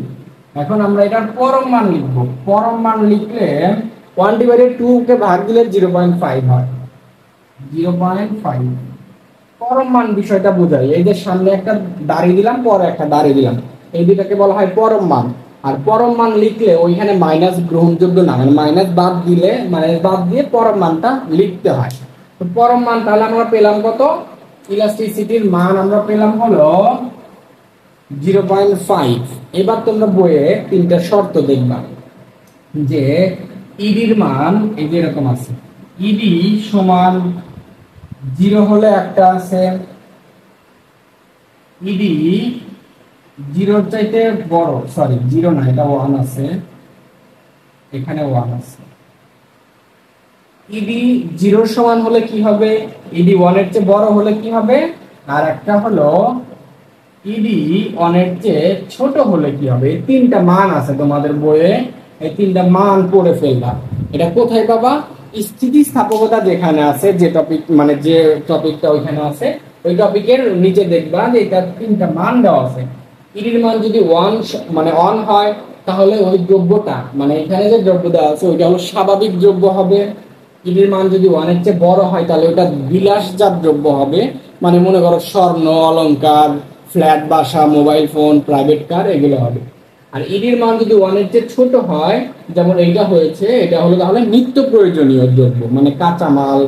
এখন আমরা এটার পরম মান লিখব। পরম মান লিখলে 1 ডিভাইডেড 2 কে ভাগ দিলে 0.5 হয়। 0.5 পরম মান বিষয়টা বোঝাই। এই যে সামনে একটা দাঁড়িয়ে দিলাম, পরে একটা দাঁড়িয়ে দিলাম, এই দুটাকে বলা হয় পরম মান। আর পরম মান লিখলে ওইখানে মাইনাস গ্রহণযোগ্য না, মানে মাইনাস বাদ দিয়ে পরম মানটা লিখতে হয়। তো পরম মান তাহলে আমরা পেলাম কত, ইলাস্টিসিটির মান আমরা পেলাম হলো 0.5। এবার তোমরা বইয়ে তিনটা শর্ত দেখবা যে ইডির মান এই যে এরকম আছে, ইডি সমান 0 হলে একটা আছে, ইডি 0 চাইতে বড়, সরি 0 না এটা 1 আছে, এখানে 1 আছে। ইডি 0 সমান হলে কি হবে, ইডি 1 এর চেয়ে বড় হলে কি হবে, আর একটা হলো ইডি 1 এর চেয়ে ছোট হলে কি হবে। এই তিনটা মান আছে তোমাদের বইয়ে, এই তিনটা মান পড়ে ফেলবা। এটা কোথায় পাবা, স্থিতিস্থাপকতা যেখানে আছে, যে টপিক মানে যে টপিকটা ওইখানে আছে, ওই টপিকের নিচে দেখবা যে এটা তিনটা মান দেওয়া আছে। ইডির মান যদি 1 মানে 1 হয় তাহলে ওই দ্রব্যটা মানে এখানে যে দ্রব্য দেওয়া আছে ওইটা হলো স্বাভাবিক দ্রব্য হবে। ইডির মান যদি 1 এর চেয়ে বড় হয় তাহলে ওটা বিলাসজাত দ্রব্য হবে, মানে মনে করো স্বর্ণ, অলংকার, ফ্ল্যাট বাসা, মোবাইল ফোন, প্রাইভেট কার, এগুলো হবে। আর ইডির মান যদি 1 এর চেয়ে ছোট হয়, যেমন এইটা হয়েছে, এটা হলো তাহলে নিত্য প্রয়োজনীয় দ্রব্য, মানে কাঁচামাল,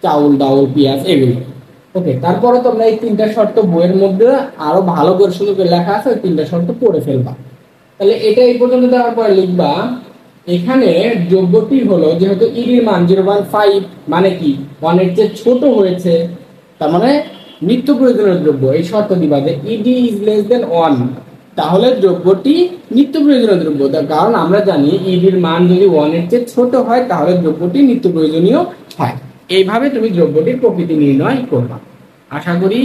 চাউল ডাউল পেঁয়াজ এগুলো। ওকে, তারপরে তোমরা এই তিনটা শর্ত বইয়ের মধ্যে আরো ভালো করে সুন্দর করে লেখা আছে, ওই তিনটা শর্ত পড়ে ফেলবা। তাহলে এটা এই পর্যন্ত দেওয়ার পরে লিখবা এখানে দ্রব্যটি হলো যেহেতু ইডির মান 0.5 মানে কি 1 এর চেয়ে ছোট হয়েছে, তার মানে নিত্য প্রয়োজনীয় দ্রব্য। এই শর্ত দিবা যে ইডি ইজ লেস দেন 1, তাহলে দ্রব্যটি নিত্য প্রয়োজনীয় দ্রব্য। তার কারণ আমরা জানি ইডির মান যদি 1 এর চেয়ে ছোট হয় তাহলে দ্রব্যটি নিত্য প্রয়োজনীয় হয়। এইভাবে তুমি দ্রব্যটির প্রকৃতি নির্ণয় করবা। আশা করি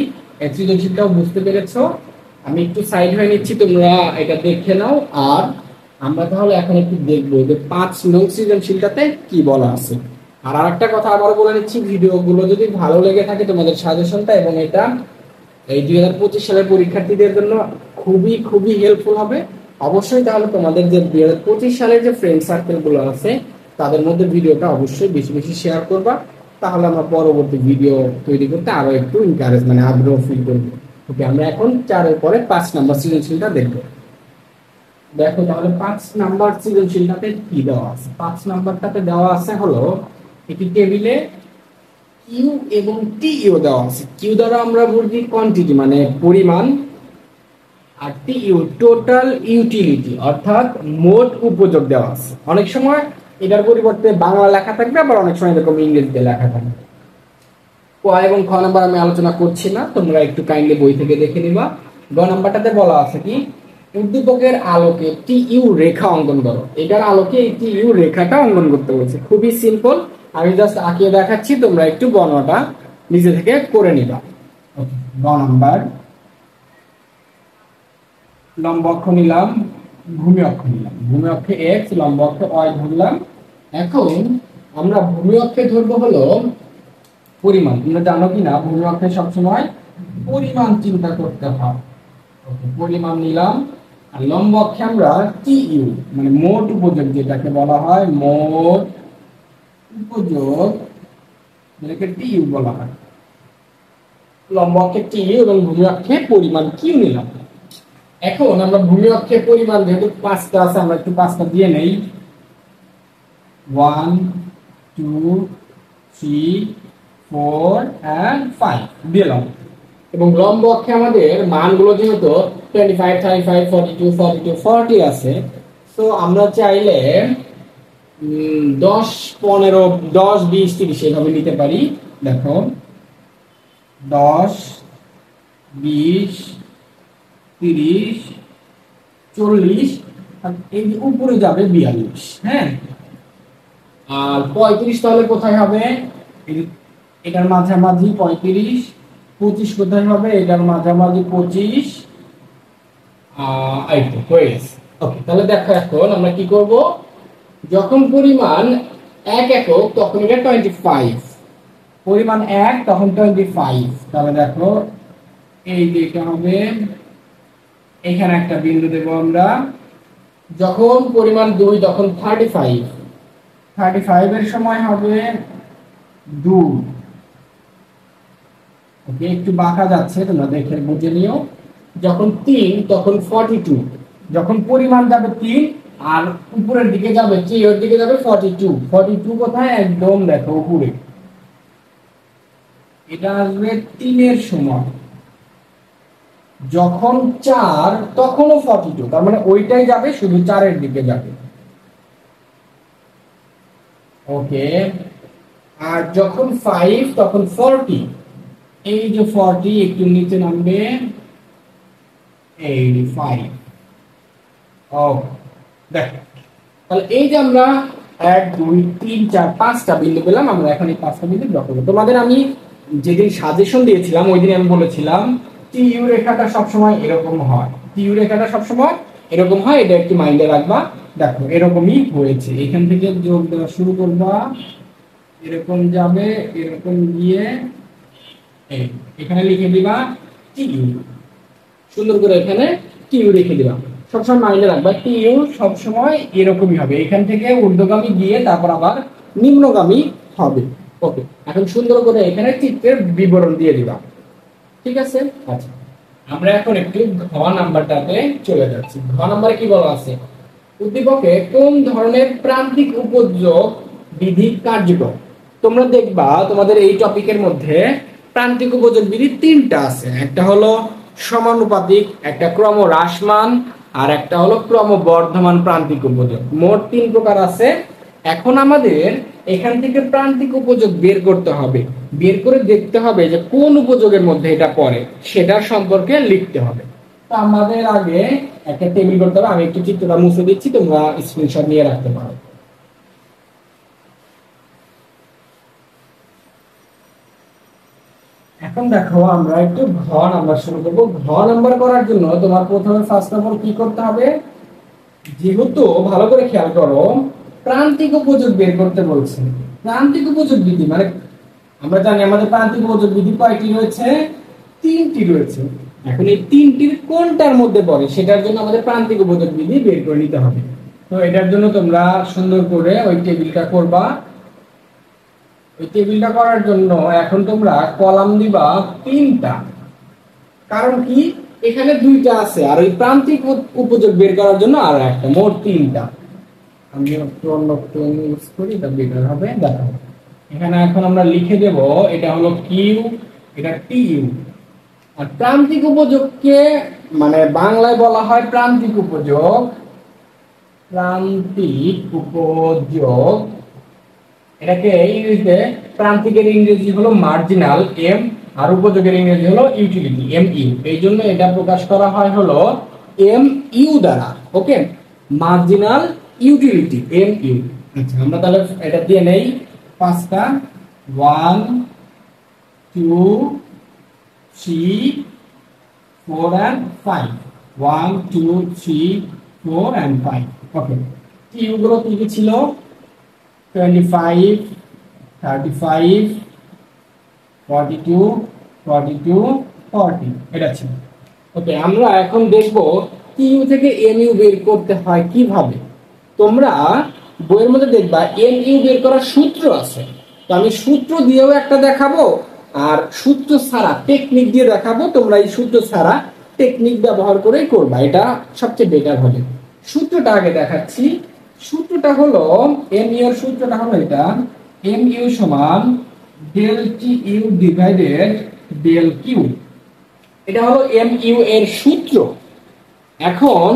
এই সৃজনশীলটাও বুঝতে পেরেছো। আমি একটু সাইড হয়ে নিচ্ছি, তোমরা এটা দেখে নাও। আর আমরা তাহলে এখন একটু দেখবো যে 5 নং সৃজনশীলটাতে কি বলা আছে। আর আরেকটা কথা আবার বলে নিচ্ছি, ভিডিওগুলো যদি ভালো লেগে থাকে তোমাদের সাজেশনটা এবং এটা এই 2025 সালের পরীক্ষার্থীদের জন্য খুবই খুবই হেল্পফুল হবে। অবশ্যই তাহলে তোমাদের যে 2025 সালের যে ফ্রেন্ড সার্কেল গুলো আছে তাদের মধ্যে ভিডিওটা অবশ্যই বেশি বেশি শেয়ার করবা, তাহলে আমরা পরবর্তী ভিডিও তৈরি করতে আরো একটু এনকারেজ মানে আগ্রহ ফিল করবো। ওকে, আমরা এখন 4 এর পরে 5 নাম্বার সৃজনশীলটা দেখবো। দেখো তাহলে 5 নাম্বার সৃজনশীলটাতে কি দেওয়া আছে। 5 নাম্বারটাতে দেওয়া আছে হলো একটি টেবিলে কিউ এবং টি ইউ দেওয়া আছে। কিউ দ্বারা আমরা বুঝি কোয়ান্টিটি মানে পরিমাণ, আর টি ইউ টোটাল ইউটিলিটি অর্থাৎ মোট উপযোগ দেওয়া আছে। অনেক সময় এটার পরিবর্তে বাংলা লেখা থাকবে, আবার অনেক সময় এরকম ইংরেজিতে লেখা থাকবে। ক এবং খ নাম্বার আমি আলোচনা করছি না, তোমরা একটু কাইন্ডলি বই থেকে দেখে নিবা। গ নাম্বারটাতে বলা আছে কি উদ্দীপকের আলোকে টি ইউ রেখা অঙ্কন করো। এটার আলোকে এই টি ইউ রেখাটা অঙ্কন করতে বলছে। খুবই সিম্পল, আমি জাস্ট আঁকিয়ে দেখাচ্ছি, তোমরা একটু গণনাটা নিজে থেকে করে নিবা। গ নাম্বার লম্ব অক্ষ নিলাম, ভূমি অক্ষ নিলাম, ভূমি অক্ষে এক্স, লম্ব অক্ষে ওয়াই ধরলাম। এখন আমরা ভূমি অক্ষে ধরবো হলো পরিমাণ। তোমরা জানো কি না ভূমি অক্ষে সবসময় পরিমাণ চিন্তা করতে হয়। ওকে, পরিমাণ নিলাম। আর লম্ব অক্ষে আমরা টিইউ মানে মোট উপযোগ যেটাকে বলা হয় মোট উপযোগ, যেটাকে টিইউ বলা হয়। লম্ব অক্ষে টিইউ এবং ভূমি অক্ষে পরিমাণ কিউ নিলাম। এখন আমরা ভূমি অক্ষে পরিমাণ যেহেতু 5টা আছে আমরা একটু 5টা দিয়ে নেই। 1 2 3 4 and 5 দিলাম। এবং লম্ব অক্ষে আমাদের মানগুলো যেহেতু 25 35 42 42 40 আছে, সো আমরা চাইলে 10 15 10 20 30 এভাবে নিতে পারি। দেখো 10 20 30 40 আর এই যে উপরে যাবে 42। হ্যাঁ, আর 35 তাহলে কোথায় হবে? এটার মাঝামাঝি 35। 25 কোথায় হবে? এটার মাঝামাঝি 25। এই তো হয়ে গেছে। ওকে, তাহলে দেখো এখন আমরা কি করব, যখন পরিমাণ 1 একক তখন এটা 25, পরিমাণ 1 তখন 25। তাহলে দেখো এই যে এটা হবে, এখানে একটা বিন্দু দেব আমরা। যখন পরিমাণ 2 তখন 35, 35 এর সময় হবে 2। ওকে, একটু বাঁকা যাচ্ছে, তোমরা দেখে বুঝে নিও। যখন 3 তখন 42, যখন পরিমাণ যাবে 3 আর উপরের দিকে যাবে এর দিকে যাবে 42। 42 কোথায়? একদম দেখো উপরে। এটা আসবে 3 এর সময়। যখন 4 তখনও 42, তার মানে ওইটাই যাবে, শুধু 4 এর দিকে যাবে। ওকে, আর যখন 5 তখন 40, এই যে 40 একটু নিচে নামবে 85। ওকে, দেখো তাহলে এই যে আমরা 1 2 3 4 5টা বিন্দু পেলাম। আমরা এখন এই 5টা বিন্দু ড্র করব। তোমাদের আমি যেদিন সাজেশন দিয়েছিলাম ওই দিন আমি বলেছিলাম টিইউ রেখাটা সবসময় এরকম হয়, টিইউ রেখাটা সবসময় এরকম হয়, এটা একটু মাইন্ডে রাখবা। দেখো এরকমই হয়েছে, এখান থেকে যোগ দেওয়া শুরু করবা, এরকম যাবে, এরকম গিয়ে এখানে লিখে দিবা টিইউ, সুন্দর করে এখানে টিইউ রেখে দিবা। সবসময় মাইন্ডে রাখবা টিইউ সবসময় এরকমই হবে, এখান থেকে ঊর্ধ্বগামী গিয়ে তারপর আবার নিম্নগামী হবে। ওকে, এখন সুন্দর করে এখানে চিত্রের বিবরণ দিয়ে দিবা। ঠিক আছে, আচ্ছা আমরা এখন একটু ঘ নাম্বারটাতে চলে যাচ্ছি। ঘ নাম্বারে কি বলা আছে? উদ্দীপকে কোন ধরনের প্রান্তিক উপযোগ বিধি কার্যকর? তোমরা দেখবা তোমাদের এই টপিকের মধ্যে প্রান্তিক উপযোগ বিধি 3টা আছে। একটা হলো সমানুপাতিক, একটা ক্রমহ্রাসমান, আর একটা হলো ক্রমবর্ধমান প্রান্তিক উপযোগ। মোট 3 প্রকার আছে। এখন আমাদের এখান থেকে প্রান্তিক উপযোগ বের করতে হবে, বের করে দেখতে হবে যে কোন উপযোগের মধ্যে এটা পড়ে, সেটার সম্পর্কে লিখতে হবে। তো আমাদের আগে একটা টেবিল করতে হবে। আমি একটু চিত্রটা মুছে দিচ্ছি, তোমরা স্ক্রিনশট নিয়ে রাখতে পারো। এখন দেখো আমরা একটু ঘ নাম্বার শুরু করব। ঘ নাম্বার করার জন্য তোমার প্রথমে ফার্স্ট অফ অল কি করতে হবে, যেহেতু ভালো করে খেয়াল করো প্রান্তিক উপযোগ বের করতে বলছে। প্রান্তিক উপযোগ বিধি মানে আমরা জানি আমাদের প্রান্তিক উপযোগ বিধি কয়টি রয়েছে? 3টি রয়েছে। এখন এই 3টির কোনটার মধ্যে পড়ে সেটার জন্য আমাদের প্রান্তিক উপযোগ বিধি বের করে নিতে হবে। তো এটার জন্য তোমরা সুন্দর করে ওই টেবিলটা করবা। ওই টেবিলটা করার জন্য এখন তোমরা কলাম দিবা 3টা। কারণ কি, এখানে 2টা আছে আর ওই প্রান্তিক উপযোগ বের করার জন্য আর একটা, মোট 3টা। আমি একটু অন্য পেন ইউজ করি, এটা বেটার হবে। দেখো এখানে এখন আমরা লিখে দেব এটা হলো কিউ, এটা টিইউ। আর প্রান্তিক উপযোগকে মানে বাংলায় বলা হয় প্রান্তিক উপযোগ। প্রান্তিক উপযোগ এটাকে ইংরেজিতে প্রান্তিকের ইংরেজি হলো মার্জিনাল এম, আর উপযোগের ইংরেজি হলো ইউটিলিটি এম ইউ। এই জন্য এটা প্রকাশ করা হয় হলো এম ইউ দ্বারা। ওকে, মার্জিনাল ইউটিলিটি এম ইউ। আচ্ছা আমরা তাহলে এটা দিয়ে নেই 5টা। 1 2 3 4 and 5। 1 2 3 4 and 5। ওকে, টিইউ গুলো কি কি ছিল? 25, 35, 42, 42, 40 এটা ছিল। ওকে, আমরা এখন দেখব টিইউ থেকে এমইউ বের করতে হয় কিভাবে। তোমরা বইয়ের মধ্যে দেখবা এমইউ বের করার সূত্র আছে, তো আমি সূত্র দিয়েও একটা দেখাবো আর সূত্র ছাড়া টেকনিক দিয়ে দেখাবো। তোমরা এই সূত্র ছাড়া টেকনিক ব্যবহার করেই করবা, এটা সবচেয়ে বেটার হবে। সূত্রটা আগে দেখাচ্ছি। সূত্রটা হলো এমইউ এর সূত্রটা হলো এটা, এমইউ সমান del TU divided del q. এটা হলো এমইউ এর সূত্র। এখন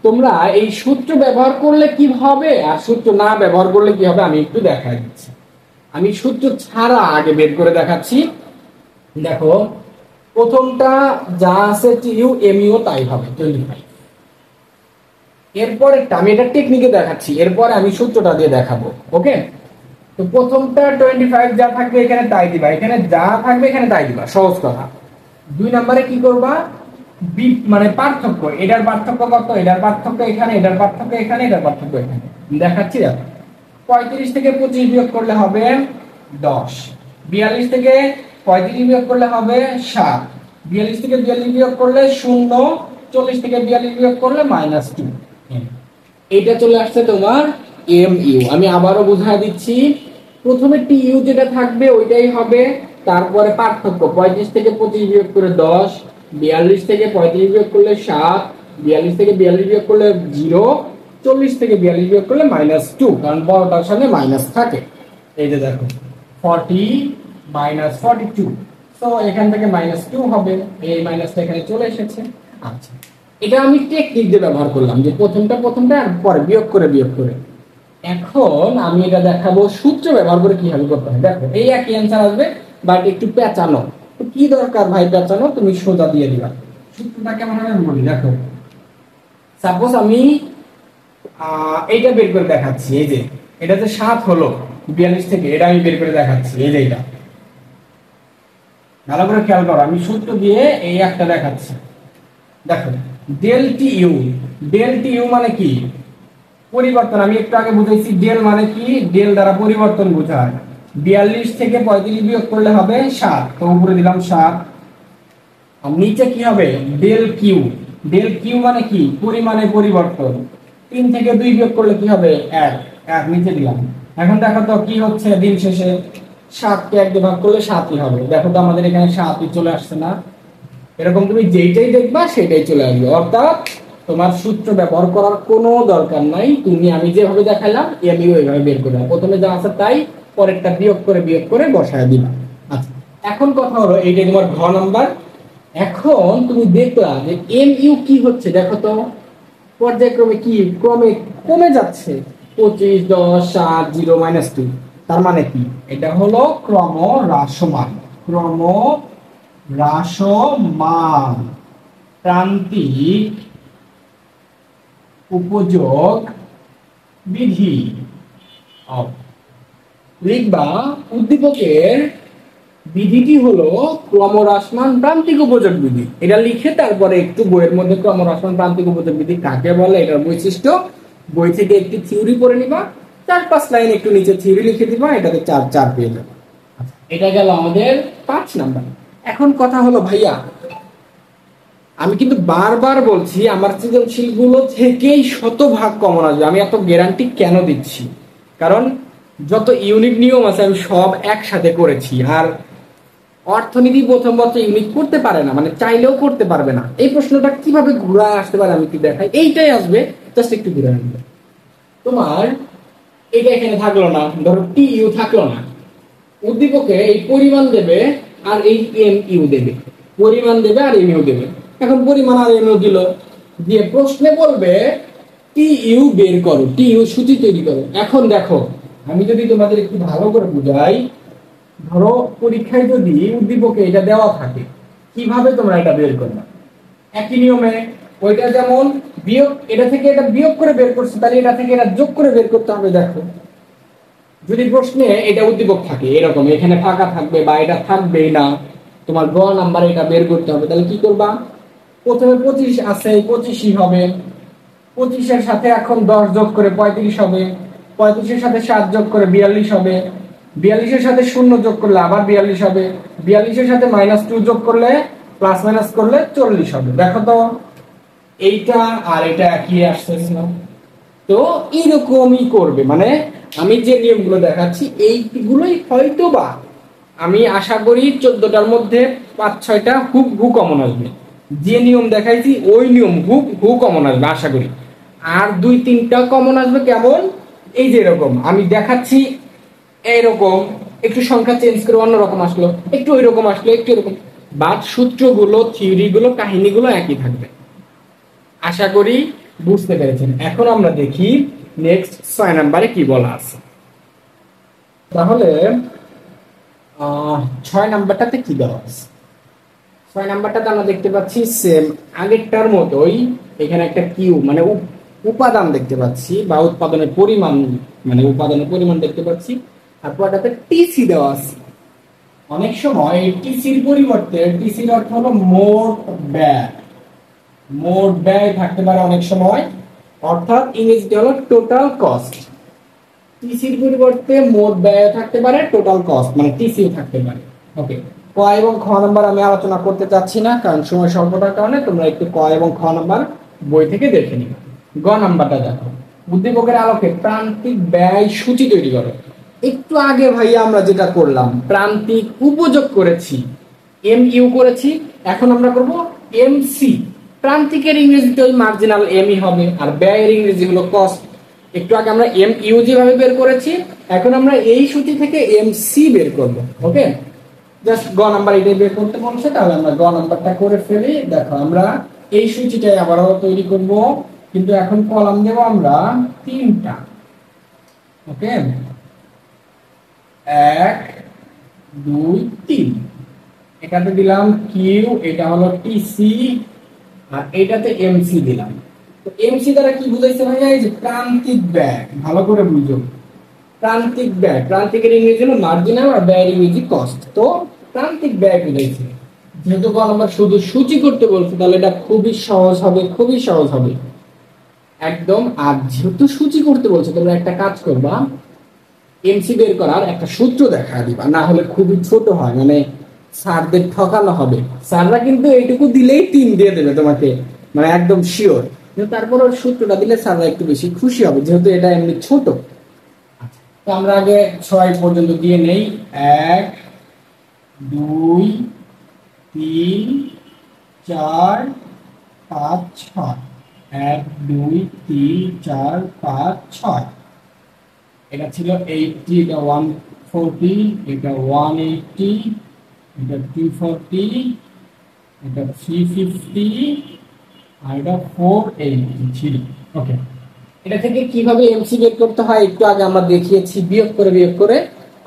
তোমরা এই সূত্র ব্যবহার করলে কি হবে আর সূত্র না ব্যবহার করলে কি হবে আমি একটু দেখাই দিচ্ছি। আমি সূত্র ছাড়া আগে বের করে দেখাচ্ছি। দেখো, প্রথমটা যা আছে টিইউ এমইউ তাই হবে 25। এরপরে আমি এটা টেকনিকে দেখাচ্ছি, এরপরে আমি সূত্রটা দিয়ে দেখাবো। ওকে, তো প্রথমটা 25 যা থাকবে এখানে তাই দিবা, এখানে যা থাকবে এখানে তাই দিবা, সহজ কথা। 2 নম্বরে কি করবা, মানে পার্থক্য, এটার পার্থক্য কত, এটার পার্থক্য এখানে, এটার পার্থক্য এখানে, এটার পার্থক্য এখানে দেখাচ্ছি। দেখো, 35 থেকে 25 বিয়োগ করলে হবে 10, 42 থেকে 35 বিয়োগ করলে হবে 7, 42 থেকে 42 বিয়োগ করলে 0, 40 থেকে 42 বিয়োগ করলে -2। এটা চলে আসছে তোমার এমইউ। আমি আবারও বুঝাই দিচ্ছি, প্রথমে টিইউ যেটা থাকবে ওইটাই হবে, তারপরে পার্থক্য 35 থেকে 25 বিয়োগ করে 10, 42 থেকে 35 বিয়োগ করলে 7, 42 থেকে 42 বিয়োগ করলে 0, 40 থেকে 42 বিয়োগ করলে -2, কারণ বড়টার সামনে মাইনাস থাকে। এই যে দেখো 40 -42, তো এখান থেকে -2 হবে, এই মাইনাসটা এখানে চলে এসেছে। আচ্ছা, এটা আমি টেকনিক দিয়ে ব্যবহার করলাম যে প্রথমটা আর পরে বিয়োগ করে। এখন আমি এটা দেখাবো সূত্র ব্যবহার করে কিভাবে করতে হয়। দেখো, এই একই অ্যান্সার আসবে, বাট একটু পেঁচানো। তো কি দরকার ভাই পেঁচানো, তুমি সোজা দিয়ে দিবা। সূত্রটা কেমন হবে আমি বলি। দেখো, সাপোজ আমি এইটা বের করে দেখাচ্ছি। এই যে এটা যে 7 হলো 42 থেকে, এটা আমি বের করে দেখাচ্ছি। এই যে এটা ভালো করে খেয়াল করো, আমি সূত্র দিয়ে এই একটা দেখাচ্ছি। দেখো, ডেল টিইউ মানে কি, পরিবর্তন। আমি একটু আগে বুঝাইছি ডেল মানে কি, ডেল দ্বারা পরিবর্তন বোঝায়। 42 থেকে 35 বিয়োগ করলে হবে 7, তো উপরে দিলাম 7। আর নিচে কি হবে, ডেল কিউ মানে কি, পরিমাণে পরিবর্তন। 3 থেকে 2 বিয়োগ করলে কি হবে, 1 নিচে দিলাম। এখন দেখো তো কি হচ্ছে, দিন শেষে 7 কে 1 দিয়ে ভাগ করলে 7ই হবে। দেখো তো আমাদের এখানে 7ই চলে আসছে না। এরকম তুমি যেইটাই দেখবা সেটাই চলে আসবে, অর্থাৎ তোমার সূত্র ব্যবহার করার কোনো দরকার নাই। আমি যেভাবে দেখালাম এমইউ এইভাবে বের করে প্রথমে যা আছে তাই, পরেরটা বিয়োগ করে বসায় দিবা। আচ্ছা, এখন কথা হলো এইটাই তোমার ঘ নাম্বার। এখন তুমি দেখলা যে এমইউ কি হচ্ছে, দেখো তো পর্যায়ক্রমে কি ক্রমে কমে যাচ্ছে, 25, 10, 7, 0, -2। তার মানে কি, এটা হলো ক্রমহ্রাসমান প্রান্তিক উপযোগ বিধি। লিখবা, উদ্দীপকের বিধিটি হলো ক্রমহ্রাসমান প্রান্তিক উপযোগ বিধি। এটা লিখে তারপরে একটু বইয়ের মধ্যে ক্রমহ্রাসমান প্রান্তিক উপযোগ বিধি কাকে বলে, এটার বৈশিষ্ট্য বই থেকে একটি থিওরি পড়ে নিবা, 4-5 লাইন একটু নিচে থিওরি লিখে দিবা, এটাতে 4 পেয়ে যাবে। এটা গেল আমাদের 5 নাম্বার। এখন কথা হলো ভাইয়া, আমি কিন্তু বারবার বলছি আমার সৃজনশীল গুলো থেকেই 100% কমন আসবে। আমি এত গ্যারান্টি কেন দিচ্ছি, কারণ যত ইউনিট নিয়ম আছে আমি সব একসাথে করেছি। আর অর্থনীতি প্রথম বছর ইউনিট করতে পারে না, মানে চাইলেও করতে পারবে না। এই প্রশ্নটা কিভাবে ঘুরে আসতে পারে আমি কি দেখাই, এইটাই আসবে, জাস্ট একটু ঘুরে আনবে। তোমার এটা এখানে থাকলো না, ধরো টিইউ থাকলো না, উদ্দীপকে এই পরিমাণ দেবে আর এই এমইউ দেবে, পরিমাণ দেবে আর এমইউ দেবে। এখন পরিমাণ আর এমইউ দিল, দিয়ে প্রশ্নে বলবে টিইউ বের করো, টিইউ সূচি তৈরি করো। এখন দেখো, আমি যদি তোমাদের একটু ভালো করে বুঝাই, ধরো পরীক্ষায় যদি উদ্দীপকে এটা দেওয়া থাকে, কিভাবে তোমরা এটা বের করবে, একই নিয়মে। ওইটা যেমন বিয়োগ, এটা থেকে এটা বিয়োগ করে বের করছে, তাহলে এটা থেকে এটা যোগ করে বের করতে হবে। দেখো, যদি প্রশ্নে এটা উদ্দীপক থাকে এরকম, এখানে ফাঁকা থাকবে বা এটা থাকবেই না, তোমার গ নাম্বারে এটা বের করতে হবে, তাহলে কি করবা, প্রথমে 25 আছে, 25ই হবে। 25 এর সাথে এখন 10 যোগ করে 35 হবে, 35-এর সাথে 7 যোগ করে 42 হবে, 42-এর সাথে 0 যোগ করলে আবার 42 হবে, 42-এর সাথে -2 যোগ করলে প্লাস মাইনাস করলে 40 হবে। দেখো তো এইটা আর এটা একই আসছে না? তো এরকমই করবে, মানে আমি যে নিয়মগুলো দেখাচ্ছি এইগুলোই হয়তো বা আমি আশা করি 14টার মধ্যে 5-6টা হু কমন আসবে। যে নিয়ম দেখাইছি ওই নিয়ম হু কমন আসবে আশা করি। আর 2-3টা কমন আসবে কেমন, এই যে এরকম আমি দেখাচ্ছি এইরকম, একটু সংখ্যা চেঞ্জ করে অন্যরকম আসলো, একটু ওইরকম আসলো, একটু এরকম, বাট সূত্রগুলো থিওরিগুলো কাহিনীগুলো একই থাকবে। আশা করি বুঝতে পেরেছেন। এখন আমরা দেখি নেক্সট 6 নম্বরে কি বলা আছে। তাহলে 6 নাম্বারটাতে কি দেওয়া আছে? 6 নাম্বারটাতে আমরা দেখতে পাচ্ছি সেম আগেরটার মতোই, এখানে একটা কিউ মানে উপাদান দেখতে পাচ্ছি বা উৎপাদনের পরিমাণ, মানে উপাদানের পরিমাণ দেখতে পাচ্ছি। তারপর এটাতে টিসি দেওয়া আছে। অনেক সময় টিসির পরিবর্তে, টিসির অর্থ হলো মোট ব্যয়, মোট ব্যয় থাকতে পারে অনেক সময়, অর্থাৎ ইংরেজিতে হলো টোটাল কস্ট। টিসির পরিবর্তে মোট ব্যয় থাকতে পারে, টোটাল কস্ট মানে টিসিও থাকতে পারে। ওকে, ক এবং খ নাম্বার আমি আলোচনা করতে চাচ্ছি না, কারণ সময় স্বল্পতার কারণে তোমরা একটু ক এবং খ নাম্বার বই থেকে দেখে নিবে। গ নাম্বারটা দেখো, উদ্দীপকের আলোকে প্রান্তিক ব্যয় সূচি তৈরি করো। একটু আগে ভাইয়া আমরা যেটা করলাম, প্রান্তিক উপযোগ করেছি, এম ইউ করেছি, এখন আমরা করব এম সি। প্রান্তিকের ইংরেজিতে ওই মার্জিনাল এমই হবে, আর ব্যয়ের ইংরেজি হলো কস্ট। একটু আগে আমরা এম ইউ যেভাবে বের করেছি, এখন আমরা এই সূচি থেকে এম সি বের করব। ওকে, জাস্ট গ নাম্বার এটাই বের করতে বলছে, তাহলে আমরা গ নাম্বারটা করে ফেলি। দেখো আমরা এই সূচিটাই আবারও তৈরি করব, কিন্তু এখন কলাম দেব আমরা 3টা। ওকে, 1 2 3, এটাতে দিলাম কিউ, এটা হলো টিসি, আর এটাতে এমসি দিলাম। তো এমসি দ্বারা কি বুঝাইছে ভাইয়া? এই যে প্রান্তিক ব্যয়, ভালো করে বুঝো। প্রান্তিক ব্যয়, প্রান্তিকের ইংরেজি হলো মার্জিনাল আর ব্যয়ের ইংরেজি কস্ট। তো প্রান্তিক ব্যয় বুঝাইছে। যেহেতু ক নাম্বার শুধু সূচি করতে বলছে, তাহলে এটা খুবই সহজ হবে, খুবই সহজ হবে একদম। আর যেহেতু সূচি করতে বলছে, তোমরা একটা কাজ করবা, এমসি বের করার একটা সূত্র দেখা দিবা, না হলে খুবই ছোট হয়, মানে স্যারদের ঠকানো হবে। স্যাররা কিন্তু এইটুকু দিলেই 3 দিয়ে দেবে তোমাকে, মানে একদম শিওর। তারপর ওর সূত্রটা দিলে স্যাররা একটু বেশি খুশি হবে, যেহেতু এটা এমনি ছোট। তো আমরা আগে 6 পর্যন্ত দিয়ে নেই। 1 2 3 4 5 6, 1 2 3 4 5 6। এটা ছিল 80, এটা 140, এটা 180, এটা 240, এটা 350, আর এটা 483। ওকে, এটা থেকে কিভাবে এমসি বের করতে হয় একটু আগে আমরা দেখিয়েছি, বিয়োগ করে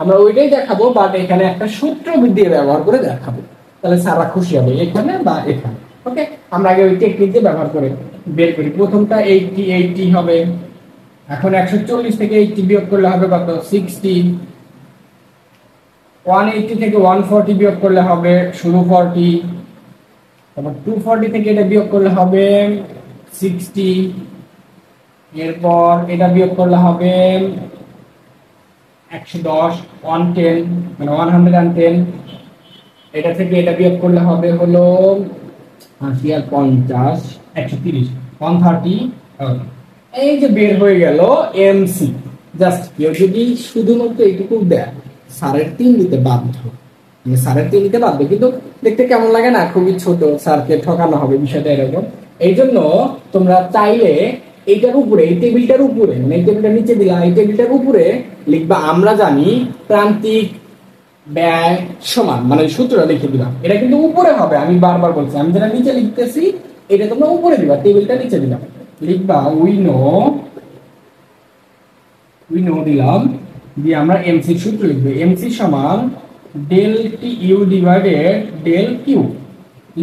আমরা ওইটাই দেখাবো, বাট এখানে একটা সূত্র দিয়ে ব্যবহার করে দেখাবো, তাহলে সারা খুশি হবে এখানে বা এখানে। ওকে, আমরা আগে ওই টেকনিক দিয়ে ব্যবহার করে বের করি। প্রথমটা 80 হবে, এখন 140 থেকে 80 বিয়োগ করলে হবে কত? 60। 180 থেকে 140 বিয়োগ করলে হবে শুধু 40। তারপর 240 থেকে এটা বিয়োগ করলে হবে 60। এরপর এটা বিয়োগ করলে হবে 110, 110 মানে 110। এটা থেকে এটা বিয়োগ করলে হবে হলো 80 আর 50, 130, 130। এই যে বের হয়ে গেল এমসি। জাস্ট কেউ যদি শুধুমাত্র এইটুকু দেয়, স্যারের 3 দিতে বাধ্য, মানে স্যারের 3 দিতে বাধ্য, কিন্তু দেখতে কেমন লাগে না? খুবই ছোট, স্যারকে ঠকানো হবে, বিষয়টা এরকম। এই জন্য তোমরা চাইলে এইটার উপরে, এই টেবিলটার উপরে, মানে এই টেবিলটার নিচে দিলা, এই টেবিলটার উপরে লিখবা আমরা জানি প্রান্তিক ব্যয় সমান, মানে সূত্রটা লিখে দিলাম। এটা কিন্তু উপরে হবে, আমি বারবার বলছি, আমি যেটা নিচে লিখতেছি এটা তোমরা উপরে দিবা, টেবিলটা নিচে দিলাম। লিখবা উই নো দিলাম, দিয়ে আমরা এমসি সূত্র লিখবো। এমসি সমান del T U divided del q.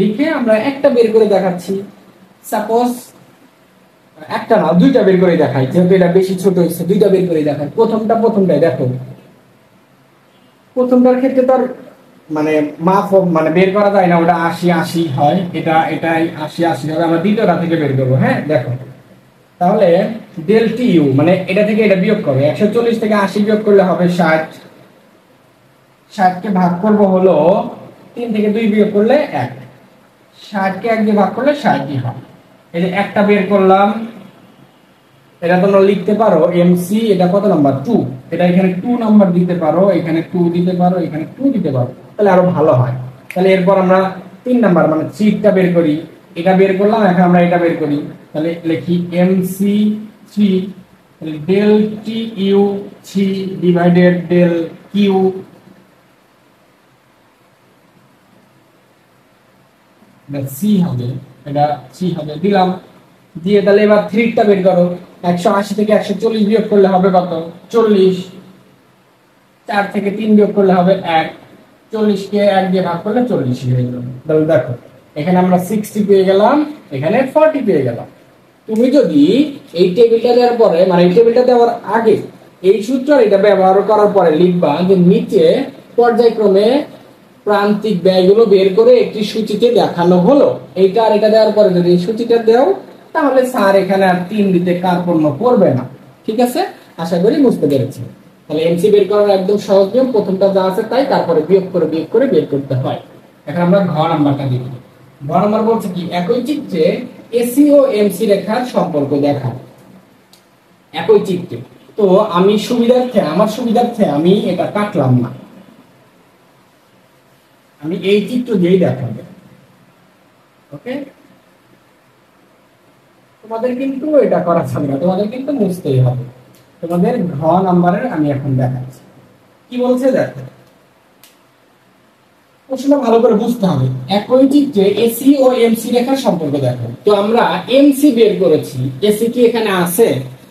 লিখে আমরা একটা বের করে দেখাচ্ছি। সাপোজ একটা না, 2টা বের করে দেখাই, যেহেতু এটা বেশি ছোট হয়েছে 2টা বের করে দেখাই। প্রথমটাই দেখো, প্রথমটার ক্ষেত্রে তার মানে মাপ মানে বের করা যায় না, ওটা 80 80 হয়, এটাই 80 80 হবে। আমরা দ্বিতীয়টা থেকে বের করবো। হ্যাঁ, দেখো তাহলে ডেল টি ইউ মানে এটা থেকে এটা বিয়োগ করবে, 140 থেকে 80 বিয়োগ করলে হবে 60, 60কে ভাগ করব হলো 3 থেকে 2 বিয়োগ করলে 1, 60কে 1 দিয়ে ভাগ করলে 60ই হয়। এই যে একটা বের করলাম, এটা তোমরা লিখতে পারো এমসি, এটা কত নাম্বার 2, এটা এখানে 2 নাম্বার দিতে পারো, এখানে 2 দিতে পারো, এখানে 2 দিতে পারো, তাহলে আরো ভালো হয়। তাহলে এরপর আমরা 3 নাম্বার মানে 3টা বের করি, এটা বের করলাম, এখন আমরা এটা বের করি, তাহলে লিখি এমসি 3, তাহলে del T U 3 divided del q, এটা সি হবে, এটা সি হবে দিলাম। দিয়ে তাহলে এবার 3টা বের করো, 180 থেকে 140 বিয়োগ করলে হবে কত 40, 4 থেকে 3 বিয়োগ করলে হবে 1, 40কে 1 দিয়ে ভাগ করলে 40 হয়ে গেল। তাহলে দেখো এখানে আমরা 60 পেয়ে গেলাম, এখানে 40 পেয়ে গেলাম। তুমি যদি এই টেবিলটা দেওয়ার পরে মানে এই টেবিলটা দেওয়ার আগে এই সূত্র এটা ব্যবহার করার পরে লিখবা যে নিচে পর্যায়ক্রমে প্রান্তিক ব্যয়গুলো বের করে একটি সূচিতে দেখানো হলো, এইটা আর এটা দেওয়ার পরে যদি এই সূচিটা দাও তাহলে স্যার এখানে আর 3 দিতে কার্পণ্য করবে না। ঠিক আছে, আশা করি বুঝতে পেরেছি। তাহলে এমসি বের করার একদম সহজ নিয়ম, প্রথমটা যা আছে তাই, তারপরে বিয়োগ করে বের করতে হয়। এখন আমরা ঘ নাম্বারটা দেখি। ঘ নাম্বার বলছে কি, একই চিত্রে এসি ও এমসি রেখার সম্পর্ক দেখা। একই চিত্রে, তো আমি আমার সুবিধার্থে আমি এটা কাটলাম না, আমি এই চিত্র দিয়েই দেখাবো। ওকে, তোমাদের কিন্তু এটা করা যাবে না, তোমাদের কিন্তু মুছতেই হবে। তোমাদের ঘ নাম্বারের আমি এখন দেখাচ্ছি কি বলছে দেখো, প্রশ্নটা ভালো করে বুঝতে হবে। একই চিত্রে এসি ও এমসি রেখার সম্পর্ক দেখো। তো আমরা এমসি বের করেছি, এসি কি এখানে আছে?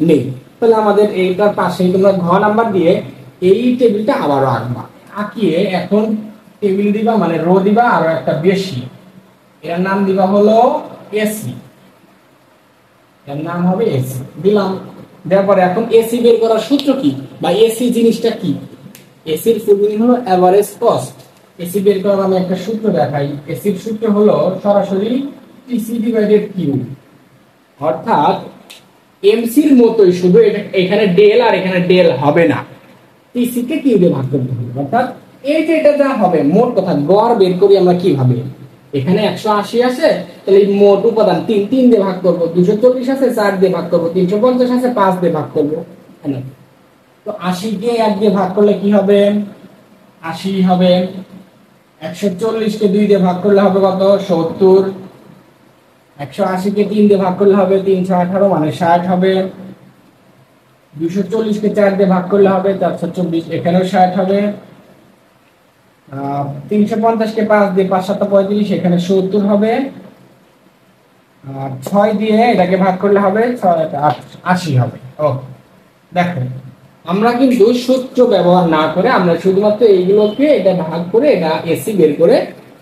নেই। তাহলে আমাদের এইটার পাশেই তোমরা ঘ নাম্বার দিয়ে এই টেবিলটা আবারও আঁকবা, আঁকিয়ে এখন টেবিল দিবা মানে রো দিবা আরো একটা বেশি, এর নাম দিবা হলো এসি, এর নাম হবে এসি দিলাম। দেওয়ার পরে এখন এসি বের করার সূত্র কি বা এসি জিনিসটা কি? এসির ফুল মিনিং হলো এভারেজ কস্ট। এসি বের করার আমি একটা সূত্র দেখাই, এসির সূত্র হলো সরাসরি টিসি ডিভাইডেড কিউ, অর্থাৎ এমসির মতোই, শুধু এখানে ডেল আর এখানে ডেল হবে না, টিসি কে কিউ দিয়ে ভাগ করতে হবে। অর্থাৎ এই যে এটা যা হবে, মোট কথা গড় বের করি আমরা কিভাবে, এখানে 180 আছে, তাহলে এই মোট উপাদান 3 দিয়ে ভাগ করব, 240 আছে 4 দিয়ে ভাগ করব, 350 আছে 5 দিয়ে ভাগ করব। তো 80 কে 1 দিয়ে ভাগ করলে কি হবে? 80 হবে। 140 কে 2 দিয়ে ভাগ করলে হবে কত? 70। 180 কে 3 দিয়ে ভাগ করলে হবে 318 মানে 60 হবে। 240 কে 4 দিয়ে ভাগ করলে হবে 424, এখানেও 60 হবে। 350 কে 5 দিয়ে 5 7 35, এখানে 70 হবে। আর 6 দিয়ে এটাকে ভাগ করলে হবে 80 হবে। ওকে, দেখো আমরা কিন্তু সূত্র ব্যবহার না করে আমরা শুধুমাত্র এইগুলোকে এটা ভাগ করে এটা এসি বের করে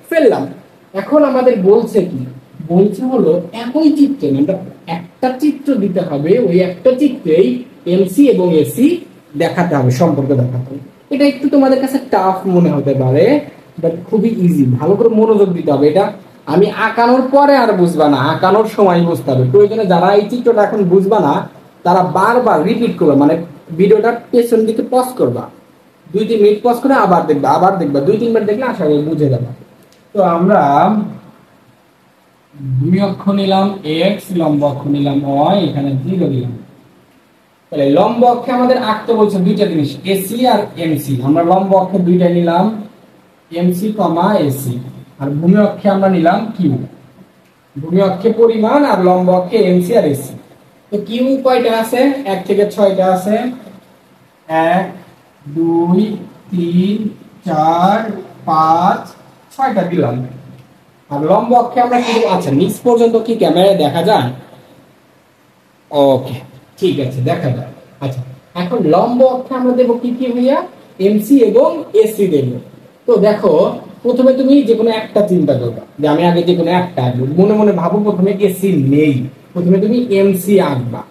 ফেললাম। এখন আমাদের বলছে কি, বলছে হলো একই চিত্রে আমরা একটা চিত্র দিতে হবে, ওই একটা চিত্রেই এমসি এবং এসি দেখাতে হবে, সম্পর্ক দেখাতে হবে। এটা একটু তোমাদের কাছে টাফ মনে হতে পারে, বাট খুবই ইজি, ভালো করে মনোযোগ দিতে হবে। এটা আমি আঁকানোর পরে আর বুঝবা না, আঁকানোর সময় বুঝতে হবে। প্রয়োজনে যারা এই চিত্রটা এখন বুঝবা না তারা বারবার রিপিট করবে, মানে ভিডিওটা পেছন দিকে পজ করবা, 2-3 মিনিট পজ করে আবার দেখবা 2-3 বার দেখলে আশা করি বুঝে যাবে। তো আমরা ভূমি অক্ষ নিলাম x, লম্ব অক্ষ নিলাম y, এখানে 0 দিলাম। তাহলে লম্ব অক্ষে আমাদের আঁকতে বলছে দুইটা জিনিস, এসি আর এমসি। আমরা লম্ব অক্ষে দুইটা নিলাম, এমসি কমা এসি, আর ভূমি অক্ষে আমরা নিলাম কিউ। ভূমি অক্ষে পরিমাণ আর লম্ব অক্ষে এমসি আর এসি। তো কিউ কয়টা আছে? 1 থেকে 6টা আছে, 1 2 3 4 5 6টা দিলাম। আর লম্ব অক্ষে আমরা কি, আচ্ছা নিচ পর্যন্ত কি ক্যামেরায় দেখা যায়? ওকে, ঠিক আছে, দেখা যায়। আচ্ছা, এখন লম্ব অক্ষে আমরা দেব কি কি ভাইয়া? এমসি এবং এসি দেব। তো দেখো প্রথমে তুমি যে কোনো একটা চিন্তা করবে, যে আমি আগে যে কোনো একটা আঁকবো, মনে মনে ভাবো প্রথমে এসি নেই, প্রথমে তুমি এমসি আঁকবা,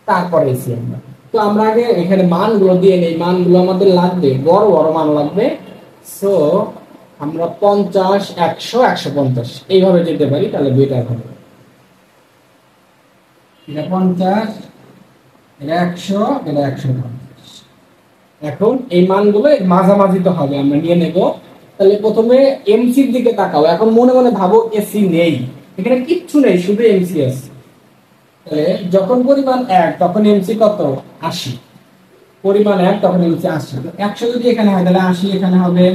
তারপরে এসি আঁকবা। তো আমরা আগে এখানে মানগুলো দিয়ে নেই, মানগুলো আমাদের লাগবে বড় বড় মান লাগবে। সো আমরা 50 100 150 এইভাবে যেতে পারি, তাহলে বেটার হবে। এটা 50, এটা 100, এটা 150। এখন এই মানগুলো মাঝামাঝি তো হবে, আমরা নিয়ে নেব। তাহলে প্রথমে এমসির দিকে তাকাও, এখন মনে মনে ভাবো এসি নেই, এখানে কিচ্ছু নেই, শুধু এমসি আছে। তাহলে যখন পরিমাণ 1 তখন এমসি কত? 80। পরিমাণ 1 তখন এমসি 80। 100 যদি এখানে হয় তাহলে 80 এখানে হবে।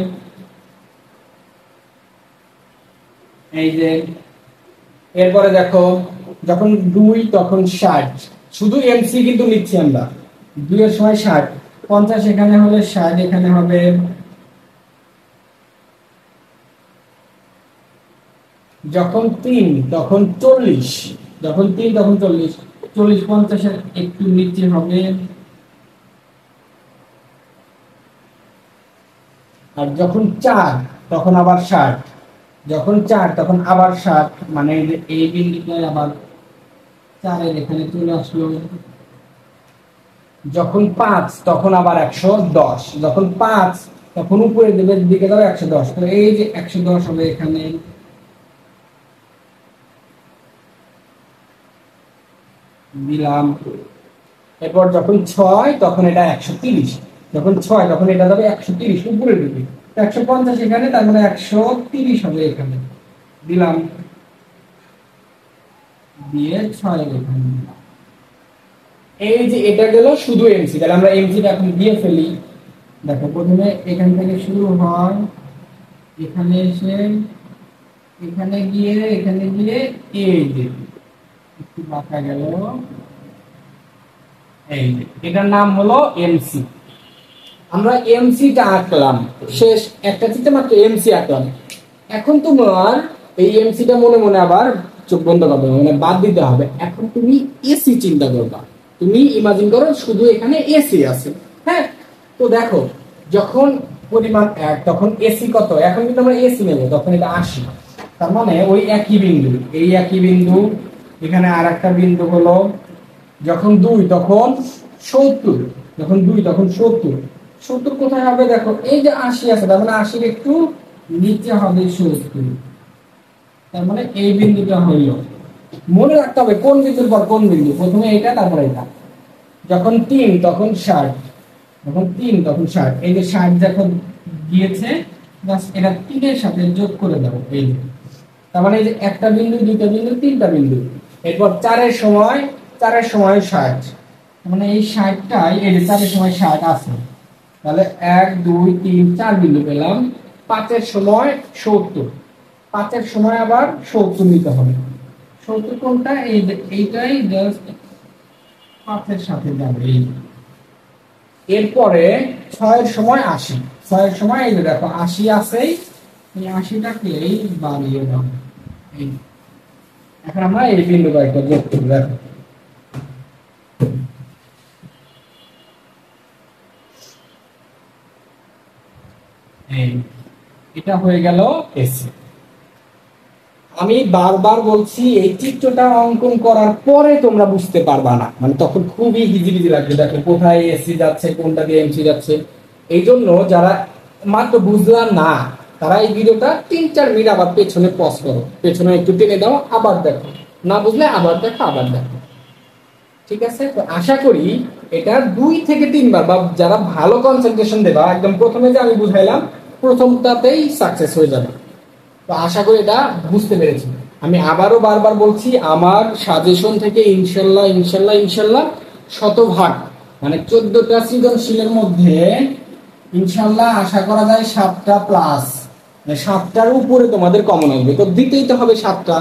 এই যে এরপরে দেখো, যখন 2 তখন 60, শুধু এমসি কিন্তু নিচ্ছি আমরা। 2 এর সময় 60, 50 এখানে হলে 60 এখানে হবে। যখন 3 তখন 40, যখন 3 তখন 40, 40 50 এর একটু নিচে হবে। আর যখন 4 তখন আবার 60, যখন 4 তখন আবার 60, মানে এই বিন্দুতে আবার 4 এর এখানে চলে আসলো। যখন 5 তখন আবার 110, যখন 5 তখন উপরের দিকে যাবে 110, তো এই যে 110 হবে এখানে। দিলাম। এরপর যখন 6 তখন এটা 130, যখন 6 তখন এটা যাবে 130 উপরের দিকে, 150 এখানে, তার মানে 130 হবে এখানে। দিলাম, দিয়ে 6 এখানে। এই যে এটা গেল শুধু এমসি, তাহলে আমরা এমসিটা এখন দিয়ে ফেলি। দেখো প্রথমে এখান থেকে শুরু হয়, এখানে এসে এখানে গিয়ে এই যে একটু বাঁকা গেল, এই যে এটার নাম হলো এমসি। আমরা এমসিটা আঁকলাম, শেষ একটা চিত্রে মাত্র এমসি আঁকলাম। এখন তোমার এই এমসিটা মনে মনে আবার চোখ বন্ধ করবে, মানে বাদ দিতে হবে। এখন তুমি এসি চিন্তা করবা, তুমি ইমাজিন করো শুধু এখানে এসি আছে। হ্যাঁ, তো দেখো যখন পরিমাণ 1 তখন এসি কত? এখন কিন্তু আমরা এসি নেব, তখন এটা 80। তার মানে ওই একই বিন্দু, এই একই বিন্দু, এখানে আর একটা বিন্দু হলো যখন 2 তখন 70, যখন 2 তখন 70, 70 কোথায় হবে? দেখো এই যে 80 আছে, তার মানে 80 একটু নিচে হবে 70, তার মানে এই বিন্দুটা হইল। মনে রাখতে হবে কোন বিন্দুর পর কোন বিন্দু, প্রথমে এটা তারপরে এটা। যখন 3 তখন 60, যখন 3 তখন 60, এই যে 60 যখন গিয়েছে বাস এটা 3 এর সাথে যোগ করে দাও, এই যে। তার মানে এই যে একটা বিন্দু, দুইটা বিন্দু, তিনটা বিন্দু। এরপর 4 এর সময়, 4 এর সময় 60, মানে এই 60টাই এই যে 4 এর সময় 60 আছে, তাহলে 1 2 3 4 বিন্দু পেলাম। 5 এর সময় 70, 5 এর সময় আবার 70 নিতে হবে। 70 কোনটা? এই যে এইটাই জাস্ট 5 এর সাথে যাবে এই। এরপরে 6 এর সময় 80, 6 এর সময় এই যে দেখো 80 আছেই, এই 80টাকেই বাড়িয়ে দাও এই। এখন আমরা এই বিন্দু কয়েকটা যোগ করব। দেখো এই এটা হয়ে গেল এসি। আমি বারবার বলছি এই চিত্রটা অঙ্কন করার পরে তোমরা বুঝতে পারবা না, মানে তখন খুবই হিজিবিজি লাগবে, দেখো কোথায় এসি যাচ্ছে, কোনটা দিয়ে এমসি যাচ্ছে। এই জন্য যারা মাত্র বুঝলাম না, তারা এই ভিডিওটা 3-4 মিনিট আবার পেছনে পজ করো, পেছনে একটু টেনে দাও, আবার দেখো, না বুঝলে আবার দেখো, আবার দেখো। ঠিক আছে, তো আশা করি এটা 2 থেকে 3 বার, বা যারা ভালো কনসেন্ট্রেশন দেবা একদম প্রথমে যে আমি বুঝাইলাম প্রথমটাতেই সাকসেস হয়ে যাবে। তো আশা করি এটা বুঝতে পেরেছি। আমি আবারও বারবার বলছি, আমার সাজেশন থেকে ইনশাল্লাহ ইনশাল্লাহ ইনশাল্লাহ শতভাগ, মানে 14টা সৃজনশীলের মধ্যে ইনশাল্লাহ আশা করা যায় 7টা প্লাস, মানে 7টার উপরে তোমাদের কমন আসবে। তো দিতেই তো হবে 7টা,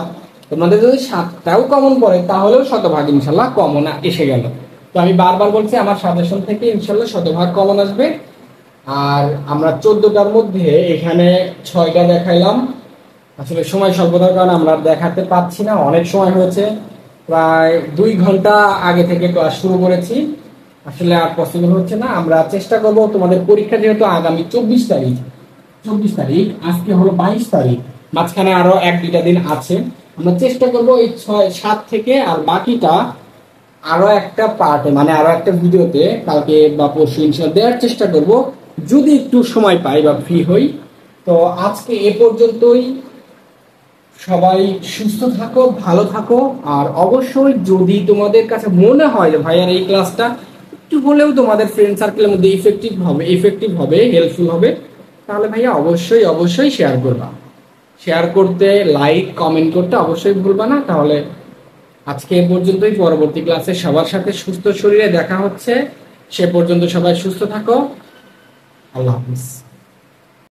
তোমাদের যদি 7টাও কমন পড়ে তাহলেও শতভাগ ইনশাল্লাহ কমন এসে গেল। তো আমি বারবার বলছি আমার সাজেশন থেকে ইনশাল্লাহ শতভাগ কমন আসবে। আর আমরা 14টার মধ্যে এখানে 6টা দেখাইলাম। আসলে সময় স্বল্পতার কারণে আমরা দেখাতে পাচ্ছি না, অনেক সময় হয়েছে, প্রায় 2 ঘন্টা আগে থেকে ক্লাস শুরু করেছি, আসলে আর পসিবল হচ্ছে না। আমরা চেষ্টা করব, তোমাদের পরীক্ষা যেহেতু আগামী 24 তারিখ, 24 তারিখ, আজকে হলো 22 তারিখ, মাঝখানে আরো 1-2টা দিন আছে, আমরা চেষ্টা করব এই 6-7 থেকে আর বাকিটা আরো একটা পার্টে, মানে আরো একটা ভিডিওতে কালকে বা পরশু ইনশাআল্লাহ দেওয়ার চেষ্টা করব, যদি একটু সময় পাই বা ফ্রি হই। তো আজকে এ পর্যন্তই। সবাই সুস্থ থাকো, ভালো থাকো। আর অবশ্যই যদি তোমাদের কাছে মনে হয় যে ভাইয়ার এই ক্লাসটা একটু হলেও তোমাদের ফ্রেন্ড সার্কেলের মধ্যে ইফেক্টিভ হবে, হেল্পফুল হবে, তাহলে ভাইয়া অবশ্যই অবশ্যই শেয়ার করবা। শেয়ার করতে, লাইক কমেন্ট করতে অবশ্যই ভুলবা না। তাহলে আজকে এ পর্যন্তই, পরবর্তী ক্লাসে সবার সাথে সুস্থ শরীরে দেখা হচ্ছে। সে পর্যন্ত সবাই সুস্থ থাকো। আল্লাহ হাফিজ।